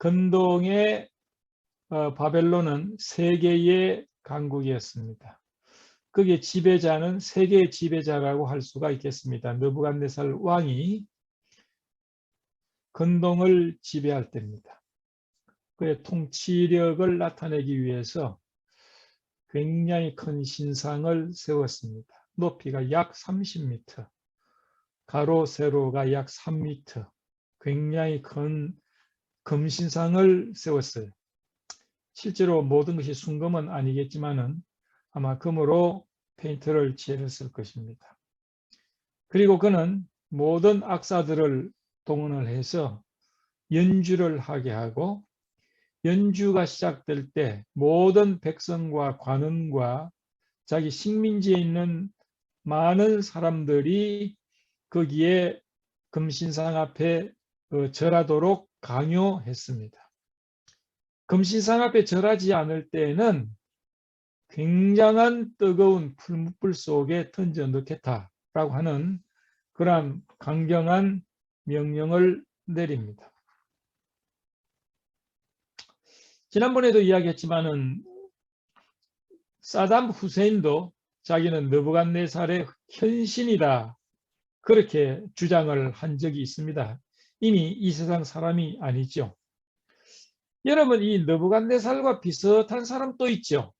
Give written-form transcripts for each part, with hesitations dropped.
근동의 바벨론은 세계의 강국이었습니다. 거기에 지배자는 세계의 지배자라고 할 수가 있겠습니다. 느부갓네살 왕이 근동을 지배할 때입니다. 그의 통치력을 나타내기 위해서 굉장히 큰 신상을 세웠습니다. 높이가 약 30m, 가로 세로가 약 3m, 굉장히 큰 금신상을 세웠어요. 실제로 모든 것이 순금은 아니겠지만은 아마 금으로 페인트를 칠했을 것입니다. 그리고 그는 모든 악사들을 동원을 해서 연주를 하게 하고, 연주가 시작될 때 모든 백성과 관원과 자기 식민지에 있는 많은 사람들이 거기에 금신상 앞에 절하도록 강요했습니다. 금신상 앞에 절하지 않을 때에는 굉장한 뜨거운 풀무불 속에 던져 넣겠다라고 하는 그러한 강경한 명령을 내립니다. 지난번에도 이야기했지만은 사담 후세인도 자기는 느부갓네살의 현신이다, 그렇게 주장을 한 적이 있습니다. 이미 이 세상 사람이 아니죠. 여러분, 이 느부갓네살과 비슷한 사람 또 있죠.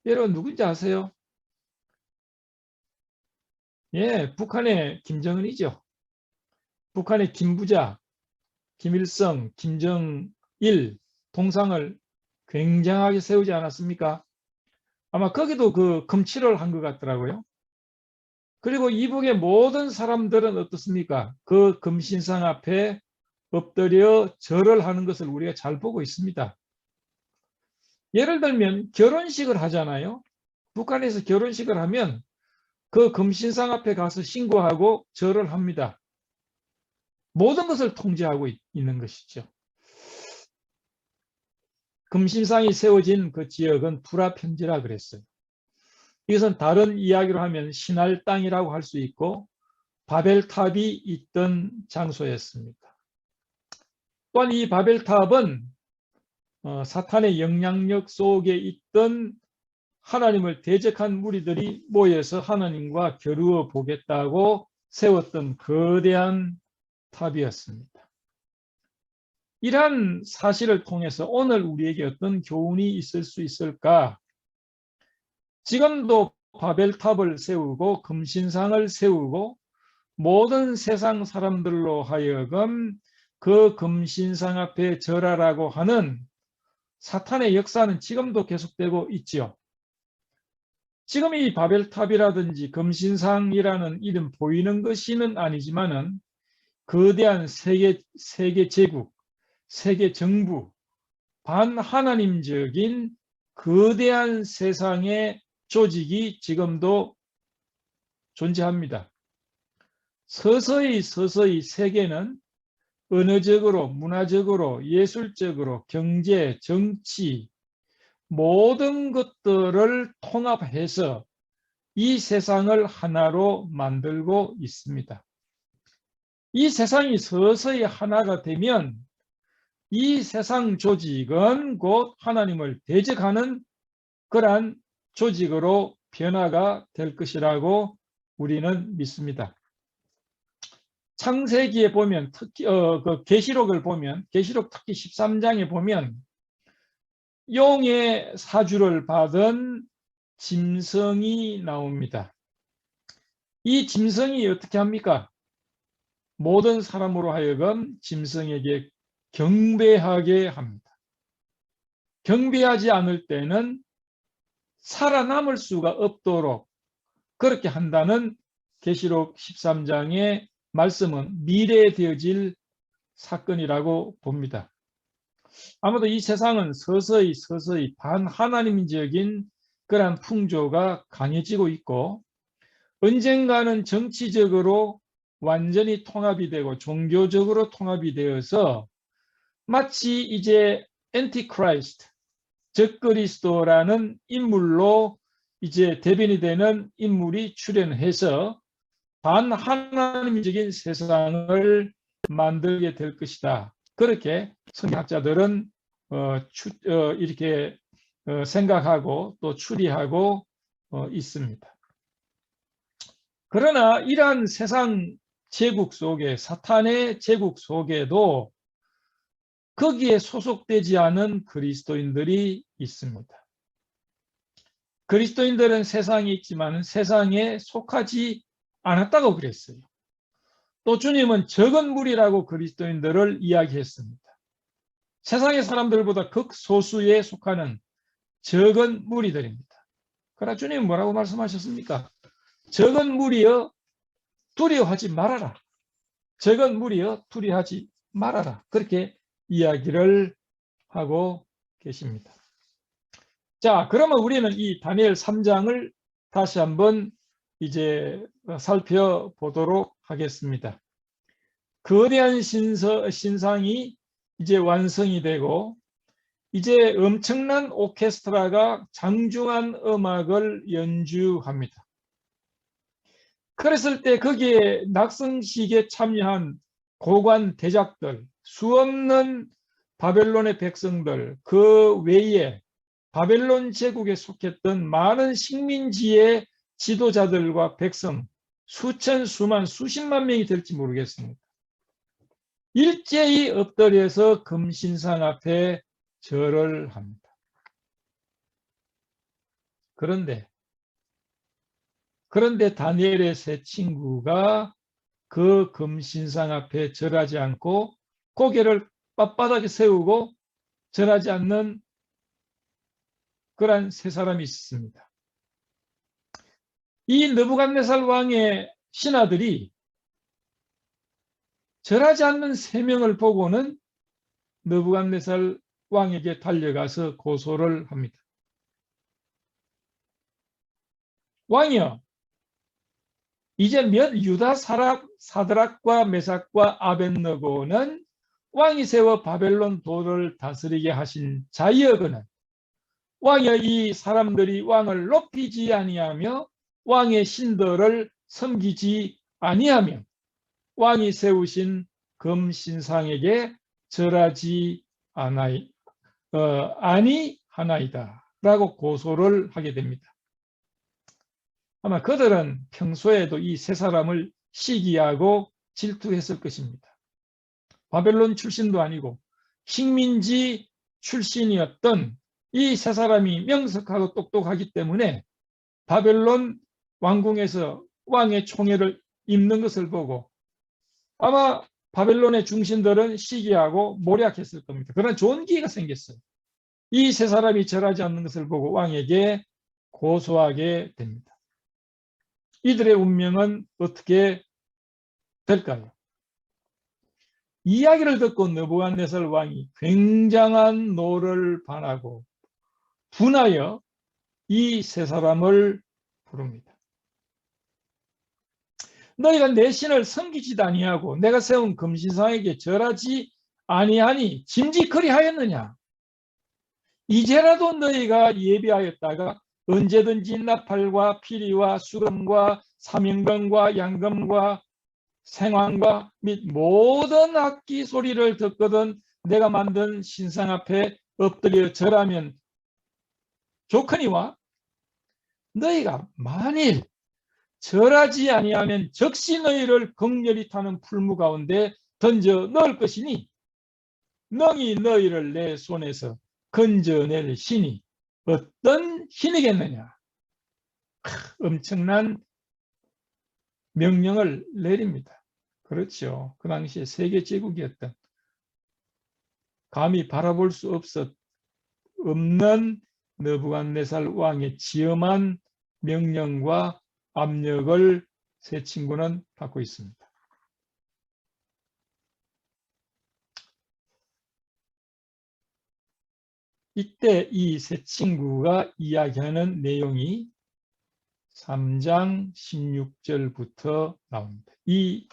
여러분 누군지 아세요? 예, 북한의 김정은이죠. 북한의 김부자, 김일성, 김정일 동상을 굉장하게 세우지 않았습니까? 아마 거기도 그 금칠을 한 것 같더라고요. 그리고 이북의 모든 사람들은 어떻습니까? 그 금신상 앞에 엎드려 절을 하는 것을 우리가 잘 보고 있습니다. 예를 들면 결혼식을 하잖아요. 북한에서 결혼식을 하면 그 금신상 앞에 가서 신고하고 절을 합니다. 모든 것을 통제하고 있는 것이죠. 금신상이 세워진 그 지역은 불화편지라 그랬어요. 이것은 다른 이야기로 하면 신할 땅이라고 할 수 있고 바벨탑이 있던 장소였습니다. 또한 이 바벨탑은 사탄의 영향력 속에 있던 하나님을 대적한 무리들이 모여서 하나님과 겨루어 보겠다고 세웠던 거대한 탑이었습니다. 이러한 사실을 통해서 오늘 우리에게 어떤 교훈이 있을 수 있을까? 지금도 바벨탑을 세우고 금신상을 세우고 모든 세상 사람들로 하여금 그 금신상 앞에 절하라고 하는 사탄의 역사는 지금도 계속되고 있지요. 지금 이 바벨탑이라든지 금신상이라는 이름 보이는 것이는 아니지만은 거대한 세계 제국, 세계 정부, 반하나님적인 거대한 세상의 조직이 지금도 존재합니다. 서서히 세계는 언어적으로, 문화적으로, 예술적으로, 경제, 정치, 모든 것들을 통합해서 이 세상을 하나로 만들고 있습니다. 이 세상이 서서히 하나가 되면 이 세상 조직은 곧 하나님을 대적하는 그러한 조직으로 변화가 될 것이라고 우리는 믿습니다. 창세기에 보면, 특히 그 계시록을 보면, 계시록 특히 13장에 보면 용의 사주를 받은 짐승이 나옵니다. 이 짐승이 어떻게 합니까? 모든 사람으로 하여금 짐승에게 경배하게 합니다. 경배하지 않을 때는 살아남을 수가 없도록 그렇게 한다는 계시록 13장의 말씀은 미래에 되어질 사건이라고 봅니다. 아마도 이 세상은 서서히 반하나님적인 그런 풍조가 강해지고 있고 언젠가는 정치적으로 완전히 통합이 되고 종교적으로 통합이 되어서 마치 이제 엔티크라이스트, 적그리스도라는 인물로 이제 대변이 되는 인물이 출현해서 반하나님적인 세상을 만들게 될 것이다. 그렇게 성경학자들은 이렇게 생각하고 또 추리하고 있습니다. 그러나 이러한 세상 제국 속에, 사탄의 제국 속에도 거기에 소속되지 않은 그리스도인들이 있습니다. 그리스도인들은 세상에 있지만 세상에 속하지 않았다고 그랬어요. 또 주님은 적은 무리라고 그리스도인들을 이야기했습니다. 세상의 사람들보다 극소수에 속하는 적은 무리들입니다. 그러나 주님은 뭐라고 말씀하셨습니까? 적은 무리여 두려워하지 말아라. 적은 무리여 두려워하지 말아라. 그렇게 이야기를 하고 계십니다. 자, 그러면 우리는 이 다니엘 3장을 다시 한번 이제 살펴보도록 하겠습니다. 거대한 신상이 이제 완성이 되고 이제 엄청난 오케스트라가 장중한 음악을 연주합니다. 그랬을 때 거기에 낙성식에 참여한 고관 대작들, 수없는 바벨론의 백성들, 그 외에 바벨론 제국에 속했던 많은 식민지의 지도자들과 백성, 수천, 수만, 수십만 명이 될지 모르겠습니다. 일제히 엎드려서 금신상 앞에 절을 합니다. 그런데 다니엘의 세 친구가 그 금신상 앞에 절하지 않고 고개를 빳빳하게 세우고 절하지 않는 그런 세 사람이 있습니다. 이 느부갓네살 왕의 신하들이 절하지 않는 세 명을 보고는 느부갓네살 왕에게 달려가서 고소를 합니다. 왕이여, 이제 몇 유다 사드락과 메삭과 아벳느고는 왕이 세워 바벨론 도를 다스리게 하신 자이여거는 왕이여, 이 사람들이 왕을 높이지 아니하며 왕의 신들을 섬기지 아니하며 왕이 세우신 금신상에게 절하지 아니하나이다 라고 고소를 하게 됩니다. 아마 그들은 평소에도 이 세 사람을 시기하고 질투했을 것입니다. 바벨론 출신도 아니고 식민지 출신이었던 이 세 사람이 명석하고 똑똑하기 때문에 바벨론 왕궁에서 왕의 총애를 입는 것을 보고 아마 바벨론의 중신들은 시기하고 모략했을 겁니다. 그러나 좋은 기회가 생겼어요. 이 세 사람이 절하지 않는 것을 보고 왕에게 고소하게 됩니다. 이들의 운명은 어떻게 될까요? 이야기를 듣고 느부갓네살 왕이 굉장한 노를 발하고 분하여 이 세 사람을 부릅니다. 너희가 내 신을 섬기지도 아니하고 내가 세운 금신상에게 절하지 아니하니 짐짓거리 하였느냐? 이제라도 너희가 예비하였다가 언제든지 나팔과 피리와 수금과 사명금과 양금과 생황과 및 모든 악기 소리를 듣거든 내가 만든 신상 앞에 엎드려 절하면 좋거니와 너희가 만일 절하지 아니하면 즉시 너희를 극렬히 타는 풀무 가운데 던져 넣을 것이니 능히 너희를 내 손에서 건져낼 신이 어떤 신이겠느냐. 엄청난 명령을 내립니다. 그렇죠. 그 당시에 세계 제국이었던 감히 바라볼 수 없는 느부갓네살 왕의 지엄한 명령과 압력을 세 친구는 받고 있습니다. 이때 이 세 친구가 이야기하는 내용이 3장 16절부터 나옵니다. 이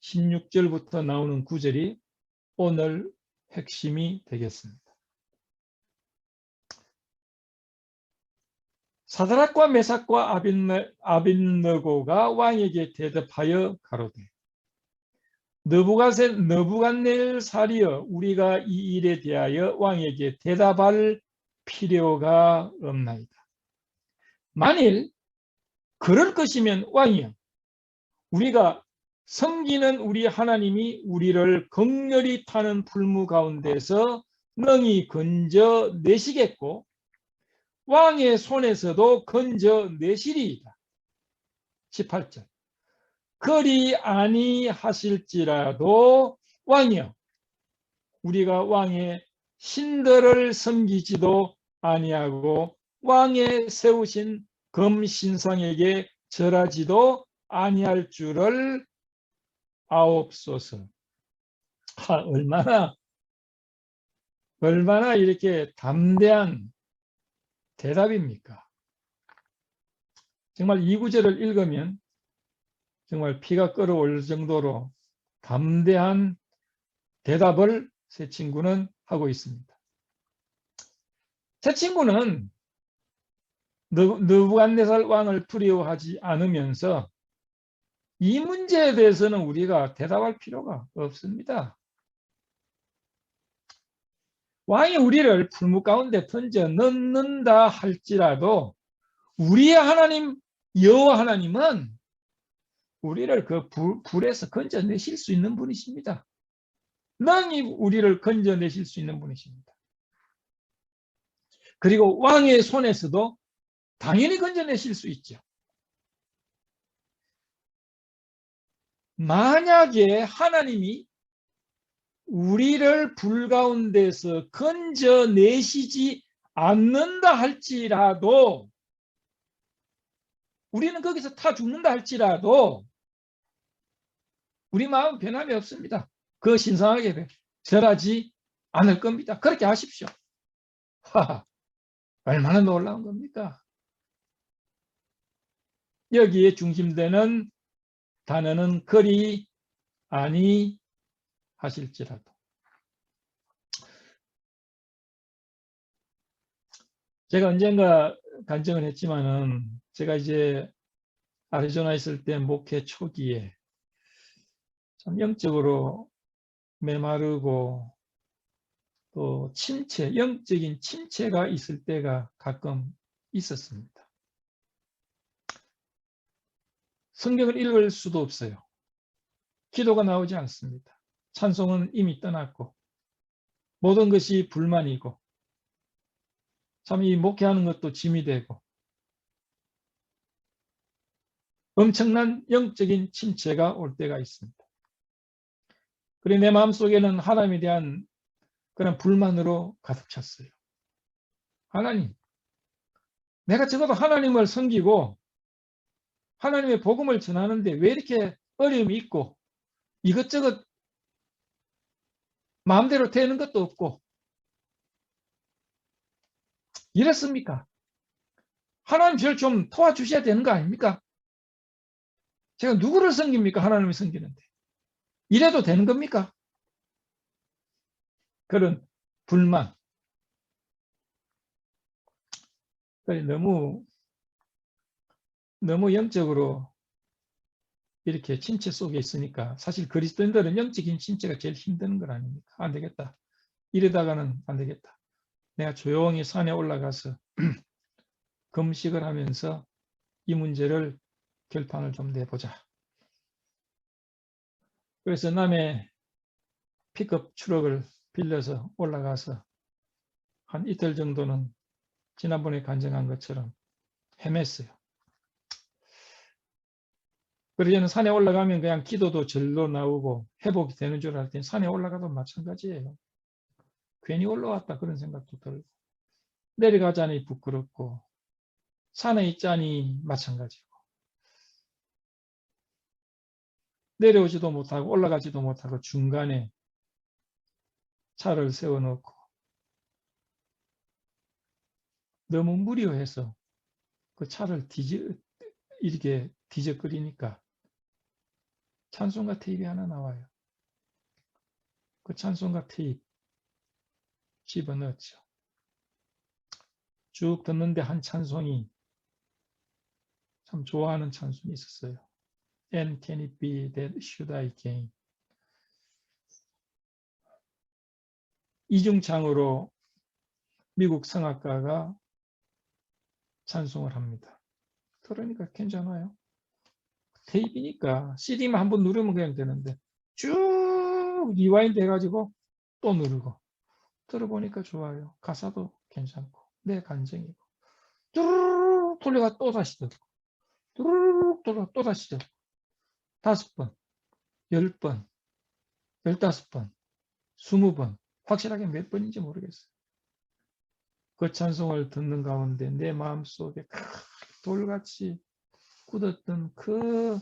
16절부터 나오는 구절이 오늘 핵심이 되겠습니다. 사드락과 메삭과 아벳느고가 왕에게 대답하여 가로되 느부갓네살이여 우리가 이 일에 대하여 왕에게 대답할 필요가 없나이다. 만일 그럴 것이면 왕이여 우리가 섬기는 우리 하나님이 우리를 극렬히 타는 풀무 가운데서 능히 건져내시겠고 왕의 손에서도 건져내시리이다. 18절 그리 아니하실지라도 왕이여 우리가 왕의 신들을 섬기지도 아니하고 왕의 세우신 금신상에게 절하지도 아니할 줄을 아옵소서. 얼마나 이렇게 담대한 대답입니까? 정말 이 구절을 읽으면 정말 피가 끓어오를 정도로 담대한 대답을 새 친구는 하고 있습니다. 새 친구는 느부갓네살 왕을 두려워하지 않으면서 이 문제에 대해서는 우리가 대답할 필요가 없습니다. 왕이 우리를 풀무 가운데 던져 넣는다 할지라도 우리의 하나님 여호와 하나님은 우리를 그 불에서 건져내실 수 있는 분이십니다. 능히 우리를 건져내실 수 있는 분이십니다. 그리고 왕의 손에서도 당연히 건져내실 수 있죠. 만약에 하나님이 우리를 불 가운데서 건져내시지 않는다 할지라도 우리는 거기서 타 죽는다 할지라도 우리 마음 변함이 없습니다. 그 신성하게 절하지 않을 겁니다. 그렇게 하십시오. 얼마나 놀라운 겁니까? 여기에 중심되는 단어는 그리 아니하실지라도. 제가 언젠가 간증을 했지만은 제가 이제 아리조나에 있을 때 목회 초기에 참 영적으로 메마르고 또 영적인 침체가 있을 때가 가끔 있었습니다. 성경을 읽을 수도 없어요. 기도가 나오지 않습니다. 찬송은 이미 떠났고 모든 것이 불만이고 참 이 목회하는 것도 짐이 되고 엄청난 영적인 침체가 올 때가 있습니다. 그리고 내 마음속에는 하나님에 대한 그런 불만으로 가득 찼어요. 하나님, 내가 적어도 하나님을 섬기고 하나님의 복음을 전하는데 왜 이렇게 어려움이 있고 이것저것 마음대로 되는 것도 없고 이렇습니까? 하나님 저를 좀 도와주셔야 되는 거 아닙니까? 제가 누구를 섬깁니까? 하나님을 섬기는데. 이래도 되는 겁니까? 그런 불만. 너무 영적으로 이렇게 침체 속에 있으니까 사실 그리스도인들은 영적인 침체가 제일 힘든 건 아닙니까? 안 되겠다. 이러다가는 안 되겠다. 내가 조용히 산에 올라가서 금식을 하면서 이 문제를 결판을 좀 내보자. 그래서 남의 픽업 트럭을 빌려서 올라가서 한 이틀 정도는 지난번에 간증한 것처럼 헤맸어요. 그래서 저는 산에 올라가면 그냥 기도도 절로 나오고 회복이 되는 줄 알았더니 산에 올라가도 마찬가지예요. 괜히 올라왔다 그런 생각도 들고 내려가자니 부끄럽고 산에 있자니 마찬가지고 내려오지도 못하고 올라가지도 못하고 중간에 차를 세워놓고 너무 무료해서 그 차를 이렇게 뒤적거리니까 찬송가 테이프가 하나 나와요. 그 찬송가 테이프 집어넣었죠. 쭉 듣는데 한 찬송이 참 좋아하는 찬송이 있었어요. And can it be that should I gain? 이중창으로 미국 성악가가 찬송을 합니다. 그러니까 괜찮아요. 테이프니까 CD만 한번 누르면 그냥 되는데 쭉 리와인드 해가지고 또 누르고 들어보니까 좋아요. 가사도 괜찮고 내 감정이고 뚜루룩 돌려가 또 다시 듣고 뚜루룩 돌려 또 다시 듣고 5번, 10번, 15번, 20번 확실하게 몇 번인지 모르겠어요. 그 찬송을 듣는 가운데 내 마음속에 돌같이 굳었던 그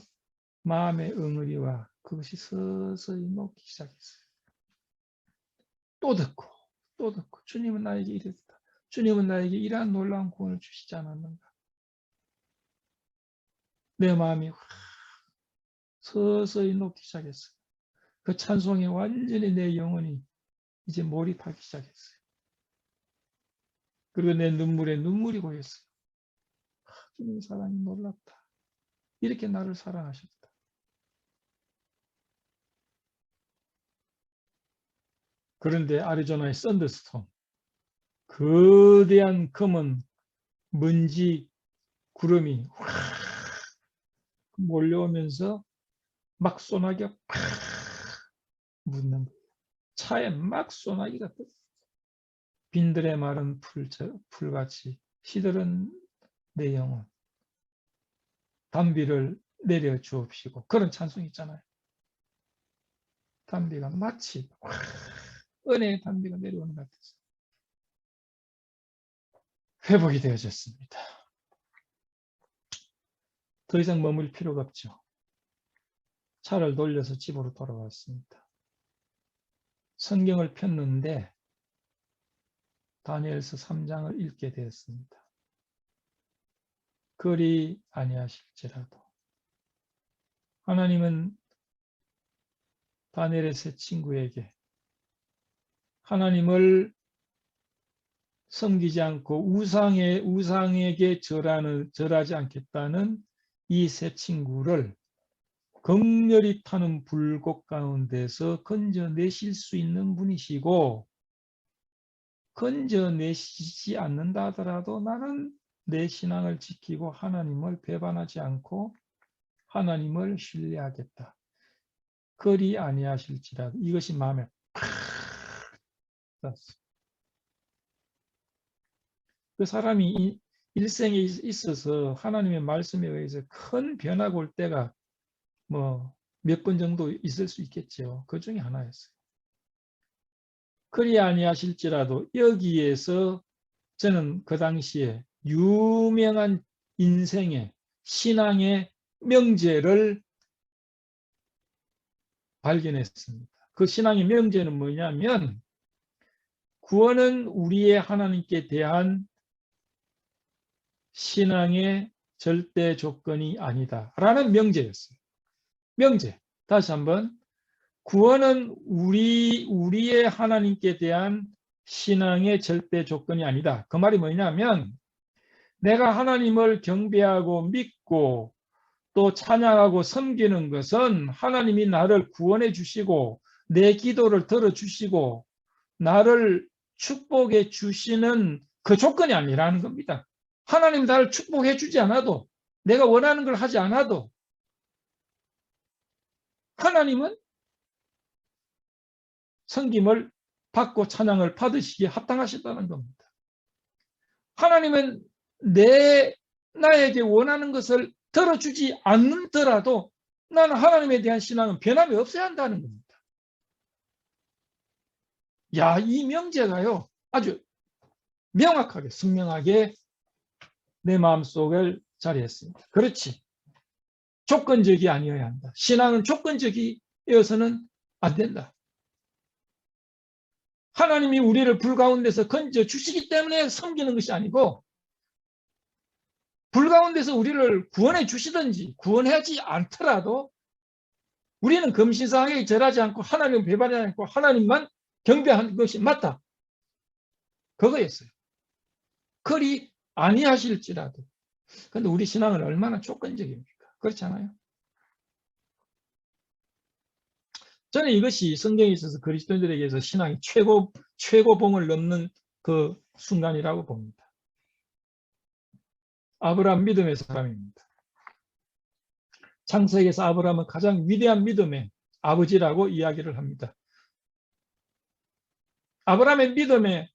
마음의 응어리와 그것이 서서히 녹기 시작했어요. 또 듣고 또 듣고 주님은 나에게 이랬다. 주님은 나에게 이러한 놀라운 구원을 주시지 않았는가. 내 마음이 서서히 녹기 시작했어요. 그 찬송에 완전히 내 영혼이 이제 몰입하기 시작했어요. 그리고 내 눈물에 눈물이 고였어요. 주님의 사랑이 놀랍다. 이렇게 나를 사랑하셨다. 그런데 아리조나의 썬더스톰, 거대한 검은 먼지 구름이 확 몰려오면서 막 소나기가 팍 묻는 거예요. 차에 막 소나기가 떠. 빈들에 마른 풀같이 시들은 내 영혼, 담비를 내려 주옵시고 그런 찬송이 있잖아요. 담비가 마치 은혜의 담비가 내려오는 것 같아서 회복이 되어졌습니다. 더 이상 머물 필요가 없죠. 차를 돌려서 집으로 돌아왔습니다. 성경을 폈는데 다니엘서 3장을 읽게 되었습니다. 그리 아니하실지라도 하나님은 다니엘의 세 친구에게 하나님을 섬기지 않고 우상에게 절하지 않겠다는 이 세 친구를 극렬히 타는 불꽃 가운데서 건져내실 수 있는 분이시고 건져내시지 않는다 하더라도 나는 내 신앙을 지키고 하나님을 배반하지 않고 하나님을 신뢰하겠다. 그리 아니하실지라도 이것이 마음에 팍 닿았어요. 그 사람이 일생에 있어서 하나님의 말씀에 의해서 큰 변화가 올 때가 뭐 몇 번 정도 있을 수 있겠죠. 그 중에 하나였어요. 그리 아니하실지라도 여기에서 저는 그 당시에 유명한 인생의 신앙의 명제를 발견했습니다. 그 신앙의 명제는 뭐냐면 구원은 우리의 하나님께 대한 신앙의 절대 조건이 아니다 라는 명제였어요. 명제. 다시 한번 구원은 우리의 하나님께 대한 신앙의 절대 조건이 아니다. 그 말이 뭐냐면 내가 하나님을 경배하고 믿고 또 찬양하고 섬기는 것은 하나님이 나를 구원해 주시고 내 기도를 들어주시고 나를 축복해 주시는 그 조건이 아니라는 겁니다. 하나님 나를 축복해 주지 않아도 내가 원하는 걸 하지 않아도 하나님은 섬김을 받고 찬양을 받으시기에 합당하셨다는 겁니다. 하나님은 나에게 원하는 것을 들어주지 않더라도 나는 하나님에 대한 신앙은 변함이 없어야 한다는 겁니다. 야, 이 명제가요 아주 명확하게 선명하게 내 마음속을 자리했습니다. 그렇지. 조건적이 아니어야 한다. 신앙은 조건적이어서는 안 된다. 하나님이 우리를 불 가운데서 건져 주시기 때문에 섬기는 것이 아니고 불 가운데서 우리를 구원해 주시든지 구원하지 않더라도 우리는 금신상하게 절하지 않고 하나님을 배반하지 않고 하나님만 경배하는 것이 맞다. 그거였어요. 그리 아니하실지라도. 그런데 우리 신앙은 얼마나 조건적입니까? 그렇지 않아요? 저는 이것이 성경에 있어서 그리스도인들에게서 신앙이 최고봉을 넘는 그 순간이라고 봅니다. 아브라함 믿음의 사람입니다. 창세기에서 아브라함은 가장 위대한 믿음의 아버지라고 이야기를 합니다. 아브라함의 믿음의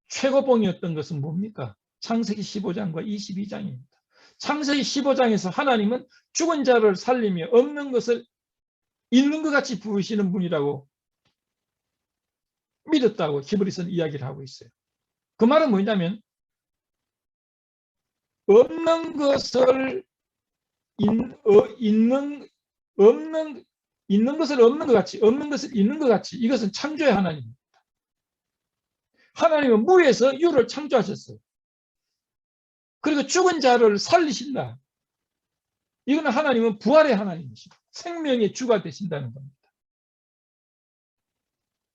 최고봉이었던 것은 뭡니까? 창세기 15장과 22장입니다. 창세기 15장에서 하나님은 죽은 자를 살리며 없는 것을 있는 것 같이 부으시는 분이라고 믿었다고 히브리서는 이야기를 하고 있어요. 그 말은 뭐냐면 없는 것을 있는 것을 없는 것 같이, 없는 것을 있는 것 같이, 이것은 창조의 하나님입니다. 하나님은 무에서 유를 창조하셨어요. 그리고 죽은 자를 살리신다. 이거는 하나님은 부활의 하나님이시다. 생명의 주가 되신다는 겁니다.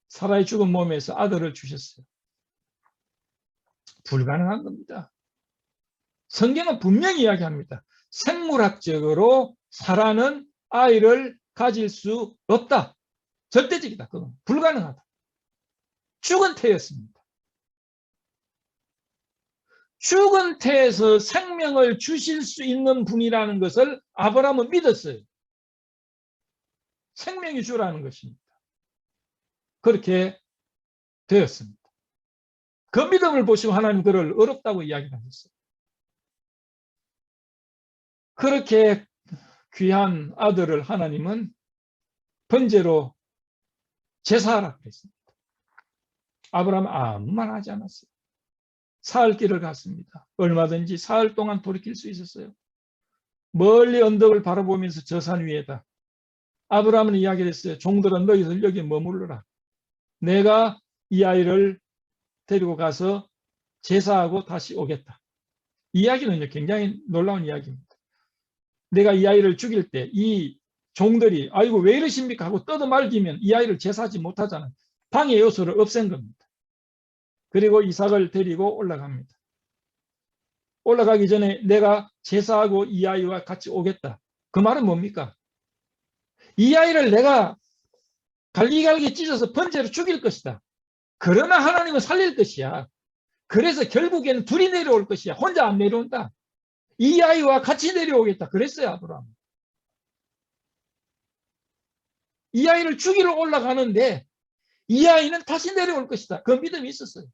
사라의 죽은 몸에서 아들을 주셨어요. 불가능한 겁니다. 성경은 분명히 이야기합니다. 생물학적으로 사라는 아이를 가질 수 없다. 절대적이다. 그건 불가능하다. 죽은 태였습니다. 죽은 태에서 생명을 주실 수 있는 분이라는 것을 아브라함은 믿었어요. 생명이 주라는 것입니다. 그렇게 되었습니다. 그 믿음을 보시고 하나님 그를 어렵다고 이야기하셨어요. 그렇게 귀한 아들을 하나님은 번제로 제사하라 그랬습니다. 아브라함은 아무 말 하지 않았어요. 사흘 길을 갔습니다. 얼마든지 사흘 동안 돌이킬 수 있었어요. 멀리 언덕을 바라보면서 저 산 위에다 아브라함은 이야기를 했어요. 종들은 너희들 여기 머물러라. 내가 이 아이를 데리고 가서 제사하고 다시 오겠다. 이야기는 굉장히 놀라운 이야기입니다. 내가 이 아이를 죽일 때 이 종들이 아이고 왜 이러십니까 하고 떠도말기면 이 아이를 제사하지 못하잖아요. 방해 요소를 없앤 겁니다. 그리고 이삭을 데리고 올라갑니다. 올라가기 전에 내가 제사하고 이 아이와 같이 오겠다. 그 말은 뭡니까? 이 아이를 내가 갈기갈기 찢어서 번제로 죽일 것이다. 그러나 하나님은 살릴 것이야. 그래서 결국에는 둘이 내려올 것이야. 혼자 안 내려온다. 이 아이와 같이 내려오겠다. 그랬어요, 아브라함. 이 아이를 죽이러 올라가는데 이 아이는 다시 내려올 것이다. 그 믿음이 있었어요.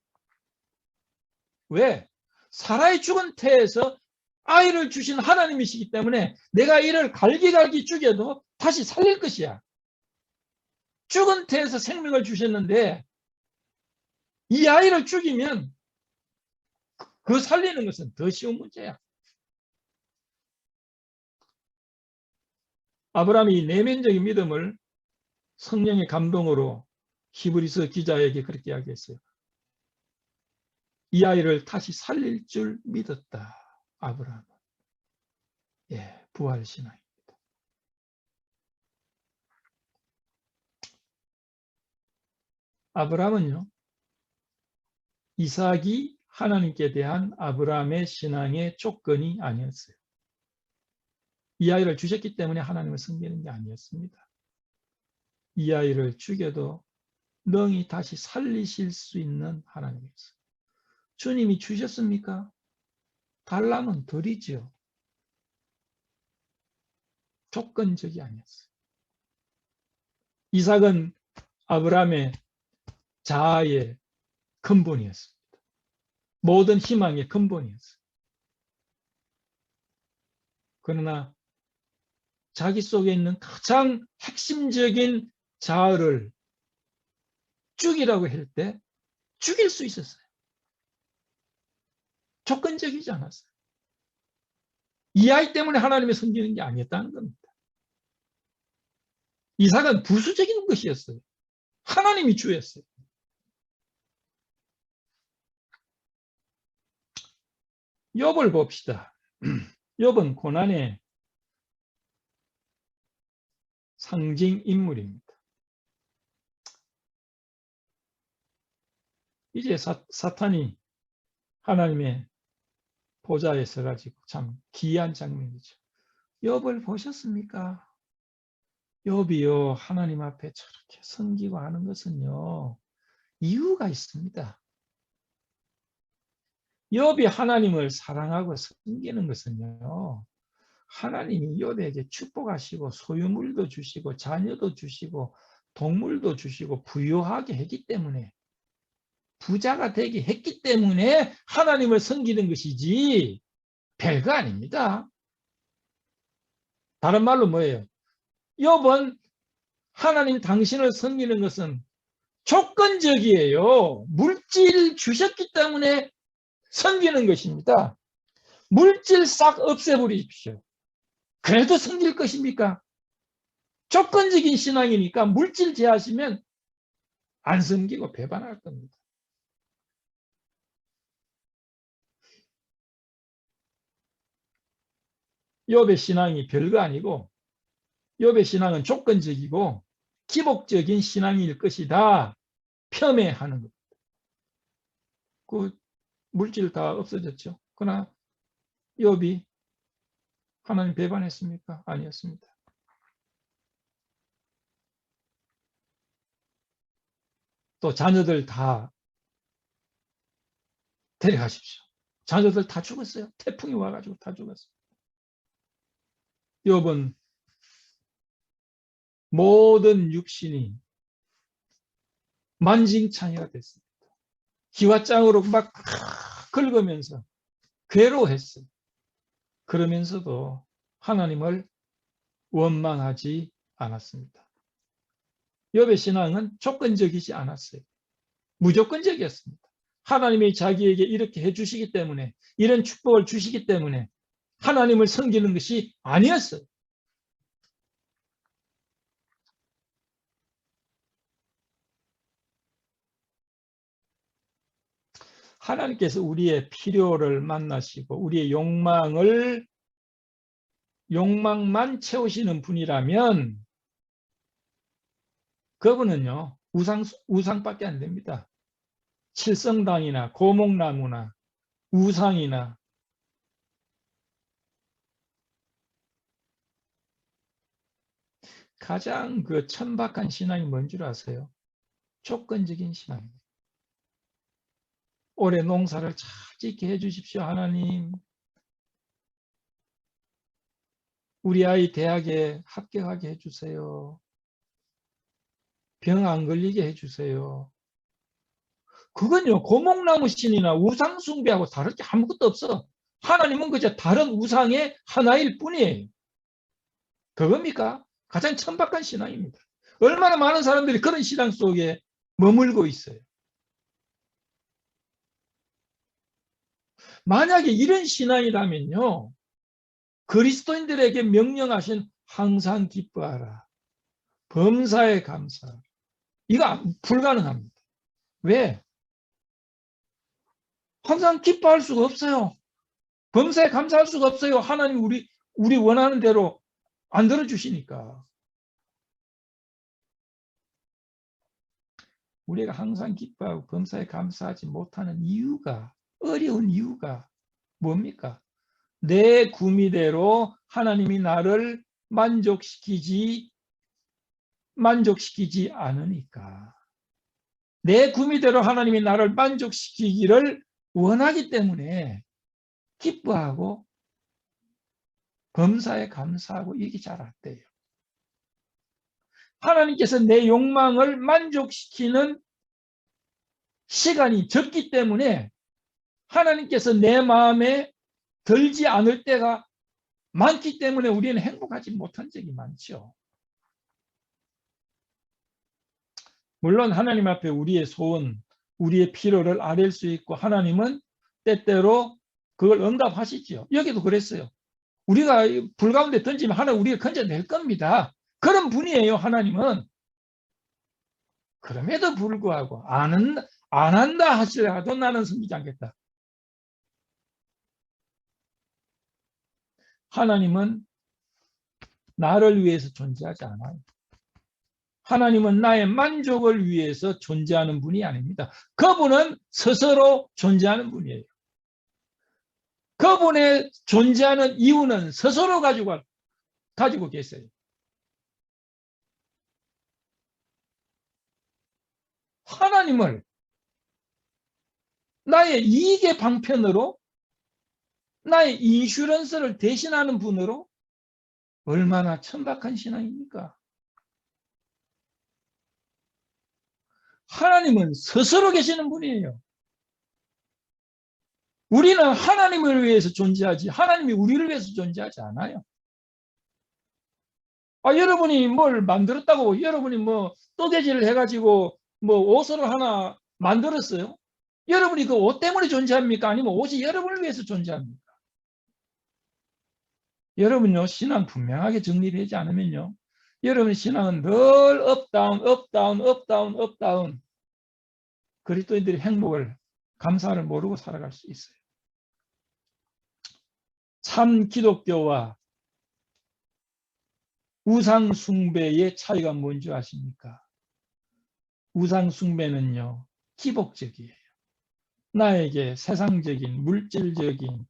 왜? 사라의 죽은 태에서 아이를 주신 하나님이시기 때문에 내가 이를 갈기갈기 죽여도 다시 살릴 것이야. 죽은 태에서 생명을 주셨는데 이 아이를 죽이면 그 살리는 것은 더 쉬운 문제야. 아브라함이 내면적인 믿음을 성령의 감동으로 히브리서 기자에게 그렇게 이야기했어요. 이 아이를 다시 살릴 줄 믿었다. 아브라함은. 예, 부활신앙입니다. 아브라함은요, 이삭이 하나님께 대한 아브라함의 신앙의 조건이 아니었어요. 이 아이를 주셨기 때문에 하나님을 섬기는 게 아니었습니다. 이 아이를 죽여도 능히 다시 살리실 수 있는 하나님이었어요. 주님이 주셨습니까? 달라면 드리죠. 조건적이 아니었어요. 이삭은 아브라함의 자아의 근본이었습니다. 모든 희망의 근본이었어요. 그러나 자기 속에 있는 가장 핵심적인 자아를 죽이라고 할 때 죽일 수 있었어요. 조건적이지 않았어요. 이 아이 때문에 하나님을 섬기는 게 아니었다는 겁니다. 이삭은 부수적인 것이었어요. 하나님이 주였어요. 욥을 봅시다. 욥은 고난의 상징 인물입니다. 이제 사탄이 하나님의 보좌에 서가지고 참 기이한 장면이죠. 욥을 보셨습니까? 욥이요 하나님 앞에 저렇게 섬기고 하는 것은요 이유가 있습니다. 욥이 하나님을 사랑하고 섬기는 것은요 하나님이 욥에게 축복하시고 소유물도 주시고 자녀도 주시고 동물도 주시고 부유하게 했기 때문에, 부자가 되게 했기 때문에 하나님을 섬기는 것이지 별거 아닙니다. 다른 말로 뭐예요? 욥은 하나님 당신을 섬기는 것은 조건적이에요. 물질 주셨기 때문에 섬기는 것입니다. 물질 싹 없애버리십시오. 그래도 섬길 것입니까? 조건적인 신앙이니까 물질 제하시면 안 섬기고 배반할 겁니다. 욥의 신앙이 별거 아니고 욥의 신앙은 조건적이고 기복적인 신앙일 것이다. 폄훼하는 것. 그 물질 다 없어졌죠. 그러나 욥이 하나님 배반했습니까? 아니었습니다. 또 자녀들 다 데려가십시오. 자녀들 다 죽었어요. 태풍이 와가지고 다 죽었어요. 욥은 모든 육신이 만진창이가 됐습니다. 기와장으로 막 긁으면서 괴로워했어요. 그러면서도 하나님을 원망하지 않았습니다. 욥의 신앙은 조건적이지 않았어요. 무조건적이었습니다. 하나님이 자기에게 이렇게 해주시기 때문에, 이런 축복을 주시기 때문에 하나님을 섬기는 것이 아니었어요. 하나님께서 우리의 필요를 만나시고 우리의 욕망만 채우시는 분이라면 그분은요 우상밖에 안 됩니다. 칠성당이나 고목나무나 우상이나 가장 그 천박한 신앙이 뭔 줄 아세요? 조건적인 신앙입니다. 올해 농사를 잘 짓게 해주십시오 하나님. 우리 아이 대학에 합격하게 해주세요. 병 안 걸리게 해주세요. 그건요 고목나무 신이나 우상 숭배하고 다를 게 아무것도 없어. 하나님은 그저 다른 우상의 하나일 뿐이에요. 그겁니까? 가장 천박한 신앙입니다. 얼마나 많은 사람들이 그런 신앙 속에 머물고 있어요. 만약에 이런 신앙이라면요 그리스도인들에게 명령하신 항상 기뻐하라, 범사에 감사하라, 이거 불가능합니다. 왜? 항상 기뻐할 수가 없어요. 범사에 감사할 수가 없어요. 하나님 우리 원하는 대로 안 들어주시니까. 우리가 항상 기뻐하고 범사에 감사하지 못하는 이유가, 어려운 이유가 뭡니까? 내 구미대로 하나님이 나를 만족시키지 않으니까. 내 구미대로 하나님이 나를 만족시키기를 원하기 때문에 기뻐하고 범사에 감사하고 이게 잘 안 돼요. 하나님께서 내 욕망을 만족시키는 시간이 적기 때문에 하나님께서 내 마음에 들지 않을 때가 많기 때문에 우리는 행복하지 못한 적이 많죠. 물론 하나님 앞에 우리의 소원, 우리의 필요를 아뢰 수 있고 하나님은 때때로 그걸 응답하시죠. 여기도 그랬어요. 우리가 불 가운데 던지면 하나님 우리가 건져낼 겁니다. 그런 분이에요, 하나님은. 그럼에도 불구하고 안 한다 하시더라도 나는 섬기지 않겠다. 하나님은 나를 위해서 존재하지 않아요. 하나님은 나의 만족을 위해서 존재하는 분이 아닙니다. 그분은 스스로 존재하는 분이에요. 그분의 존재하는 이유는 스스로 가지고 계세요. 하나님을 나의 이익의 방편으로, 나의 인슈런스를 대신하는 분으로, 얼마나 천박한 신앙입니까? 하나님은 스스로 계시는 분이에요. 우리는 하나님을 위해서 존재하지 하나님이 우리를 위해서 존재하지 않아요. 여러분이 뭘 만들었다고 여러분이 뭐 뜨개질을 해가지고 뭐 옷을 하나 만들었어요? 여러분이 그 옷 때문에 존재합니까? 아니면 옷이 여러분을 위해서 존재합니까? 여러분요, 신앙 분명하게 정립하지 않으면요, 여러분의 신앙은 늘 업다운, 업다운, 업다운, 업다운, 그리스도인들의 행복을, 감사를 모르고 살아갈 수 있어요. 참 기독교와 우상 숭배의 차이가 뭔지 아십니까? 우상 숭배는요, 기복적이에요. 나에게 세상적인, 물질적인,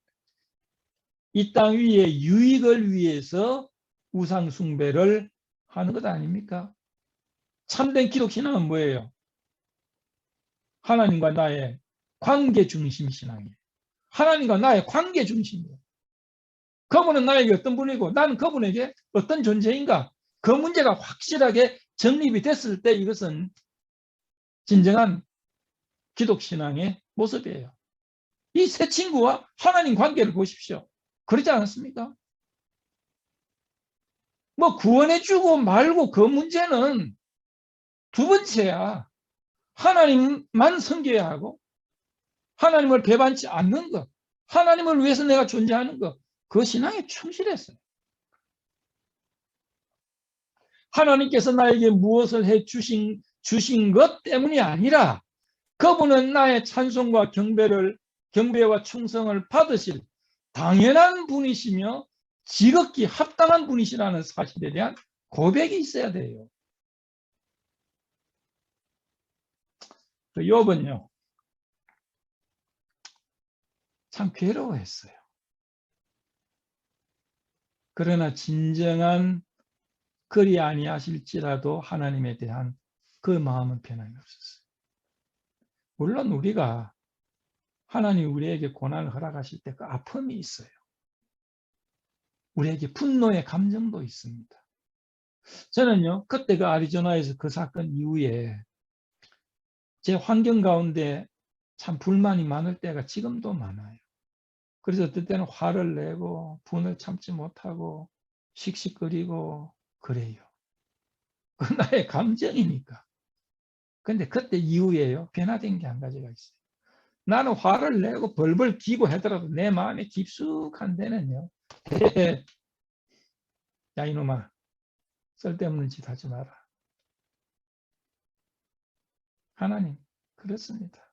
이 땅 위의 유익을 위해서 우상 숭배를 하는 것 아닙니까? 참된 기독 신앙은 뭐예요? 하나님과 나의 관계 중심 신앙이에요. 하나님과 나의 관계 중심이에요. 그분은 나에게 어떤 분이고 나는 그분에게 어떤 존재인가? 그 문제가 확실하게 정립이 됐을 때 이것은 진정한 기독신앙의 모습이에요. 이 세 친구와 하나님 관계를 보십시오. 그렇지 않았습니까? 뭐 구원해주고 말고 그 문제는 두 번째야. 하나님만 섬겨야 하고 하나님을 배반치 않는 것, 하나님을 위해서 내가 존재하는 것, 그 신앙에 충실했어요. 하나님께서 나에게 무엇을 해 주신 것 때문이 아니라 그분은 나의 찬송과 경배와 충성을 받으실 당연한 분이시며 지극히 합당한 분이시라는 사실에 대한 고백이 있어야 돼요. 욥은요, 참 괴로워했어요. 그러나 진정한 그리 아니하실지라도 하나님에 대한 그 마음은 변함이 없었어요. 물론 우리가 하나님 우리에게 고난을 허락하실 때 그 아픔이 있어요. 우리에게 분노의 감정도 있습니다. 저는요, 그때 그 아리조나에서 그 사건 이후에 제 환경 가운데 참 불만이 많을 때가 지금도 많아요. 그래서 어떨 때는 화를 내고 분을 참지 못하고 씩씩거리고 그래요. 그 나의 감정이니까. 근데 그때 이후에요, 변화된 게 한 가지가 있어요. 나는 화를 내고 벌벌 기고 하더라도 내 마음에 깊숙한 데는요, 야 이놈아, 쓸데없는 짓 하지 마라. 하나님, 그렇습니다.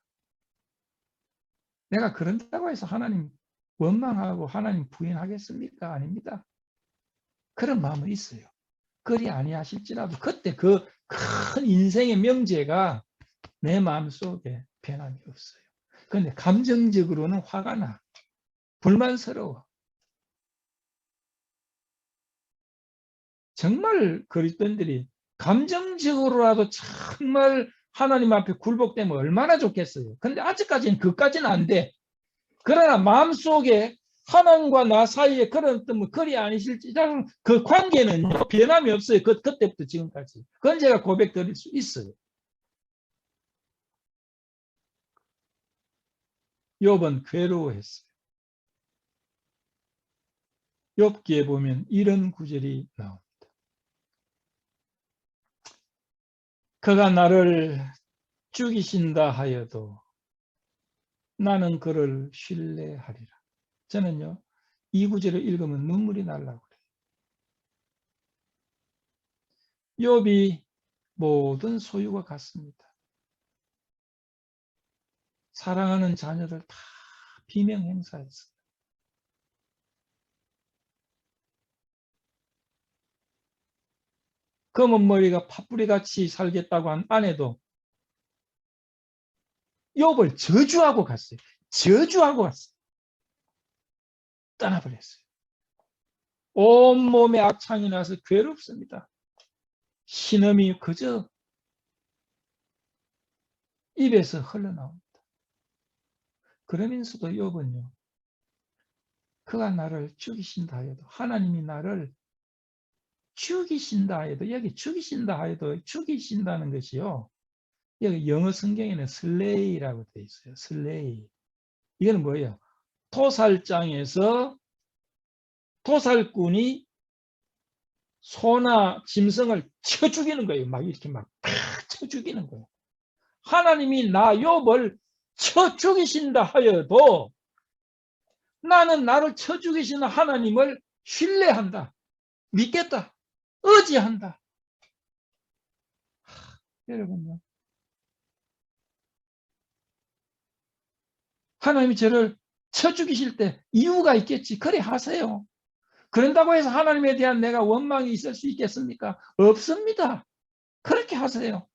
내가 그런다고 해서 하나님 원망하고 하나님 부인하겠습니까? 아닙니다. 그런 마음은 있어요. 그리 아니하실지라도 그때 그 큰 인생의 명제가 내 마음속에 변함이 없어요. 그런데 감정적으로는 화가 나. 불만스러워. 정말 그리스도인들이 감정적으로라도 정말 하나님 앞에 굴복되면 얼마나 좋겠어요. 근데 아직까지는 그까지는 안 돼. 그러나 마음속에 하나님과 나 사이에 그런 어떤 그리 아니실지라는 그 관계는 변함이 없어요. 그때부터 지금까지. 그건 제가 고백 드릴 수 있어요. 욥은 괴로워했어요. 욥기에 보면 이런 구절이 나옵니다. 그가 나를 죽이신다 하여도 나는 그를 신뢰하리라. 저는요, 이 구절을 읽으면 눈물이 나려고 그래요. 욥이 모든 소유가 같습니다. 사랑하는 자녀들 다 비명 행사했어요. 검은 머리가 팥뿌리같이 살겠다고 한 아내도 욥을 저주하고 갔어요. 저주하고 갔어요. 떠나버렸어요. 온몸에 악창이 나서 괴롭습니다. 신음이 그저 입에서 흘러나옵니다. 그러면서도 욥은요, 그가 나를 죽이신다 해도, 하나님이 나를 죽이신다 해도, 여기 죽이신다 해도 죽이신다는 것이요, 여기 영어 성경에는 슬레이라고 되어 있어요. 슬레이. 이거는 뭐예요? 토살장에서 토살꾼이 소나 짐승을 쳐 죽이는 거예요. 막 이렇게 막 쳐 죽이는 거예요. 하나님이 나 욥을 쳐 죽이신다 하여도 나는 나를 쳐 죽이시는 하나님을 신뢰한다. 믿겠다. 의지한다. 여러분요. 하나님이 저를 쳐 죽이실 때 이유가 있겠지. 그래 하세요. 그런다고 해서 하나님에 대한 내가 원망이 있을 수 있겠습니까? 없습니다. 그렇게 하세요.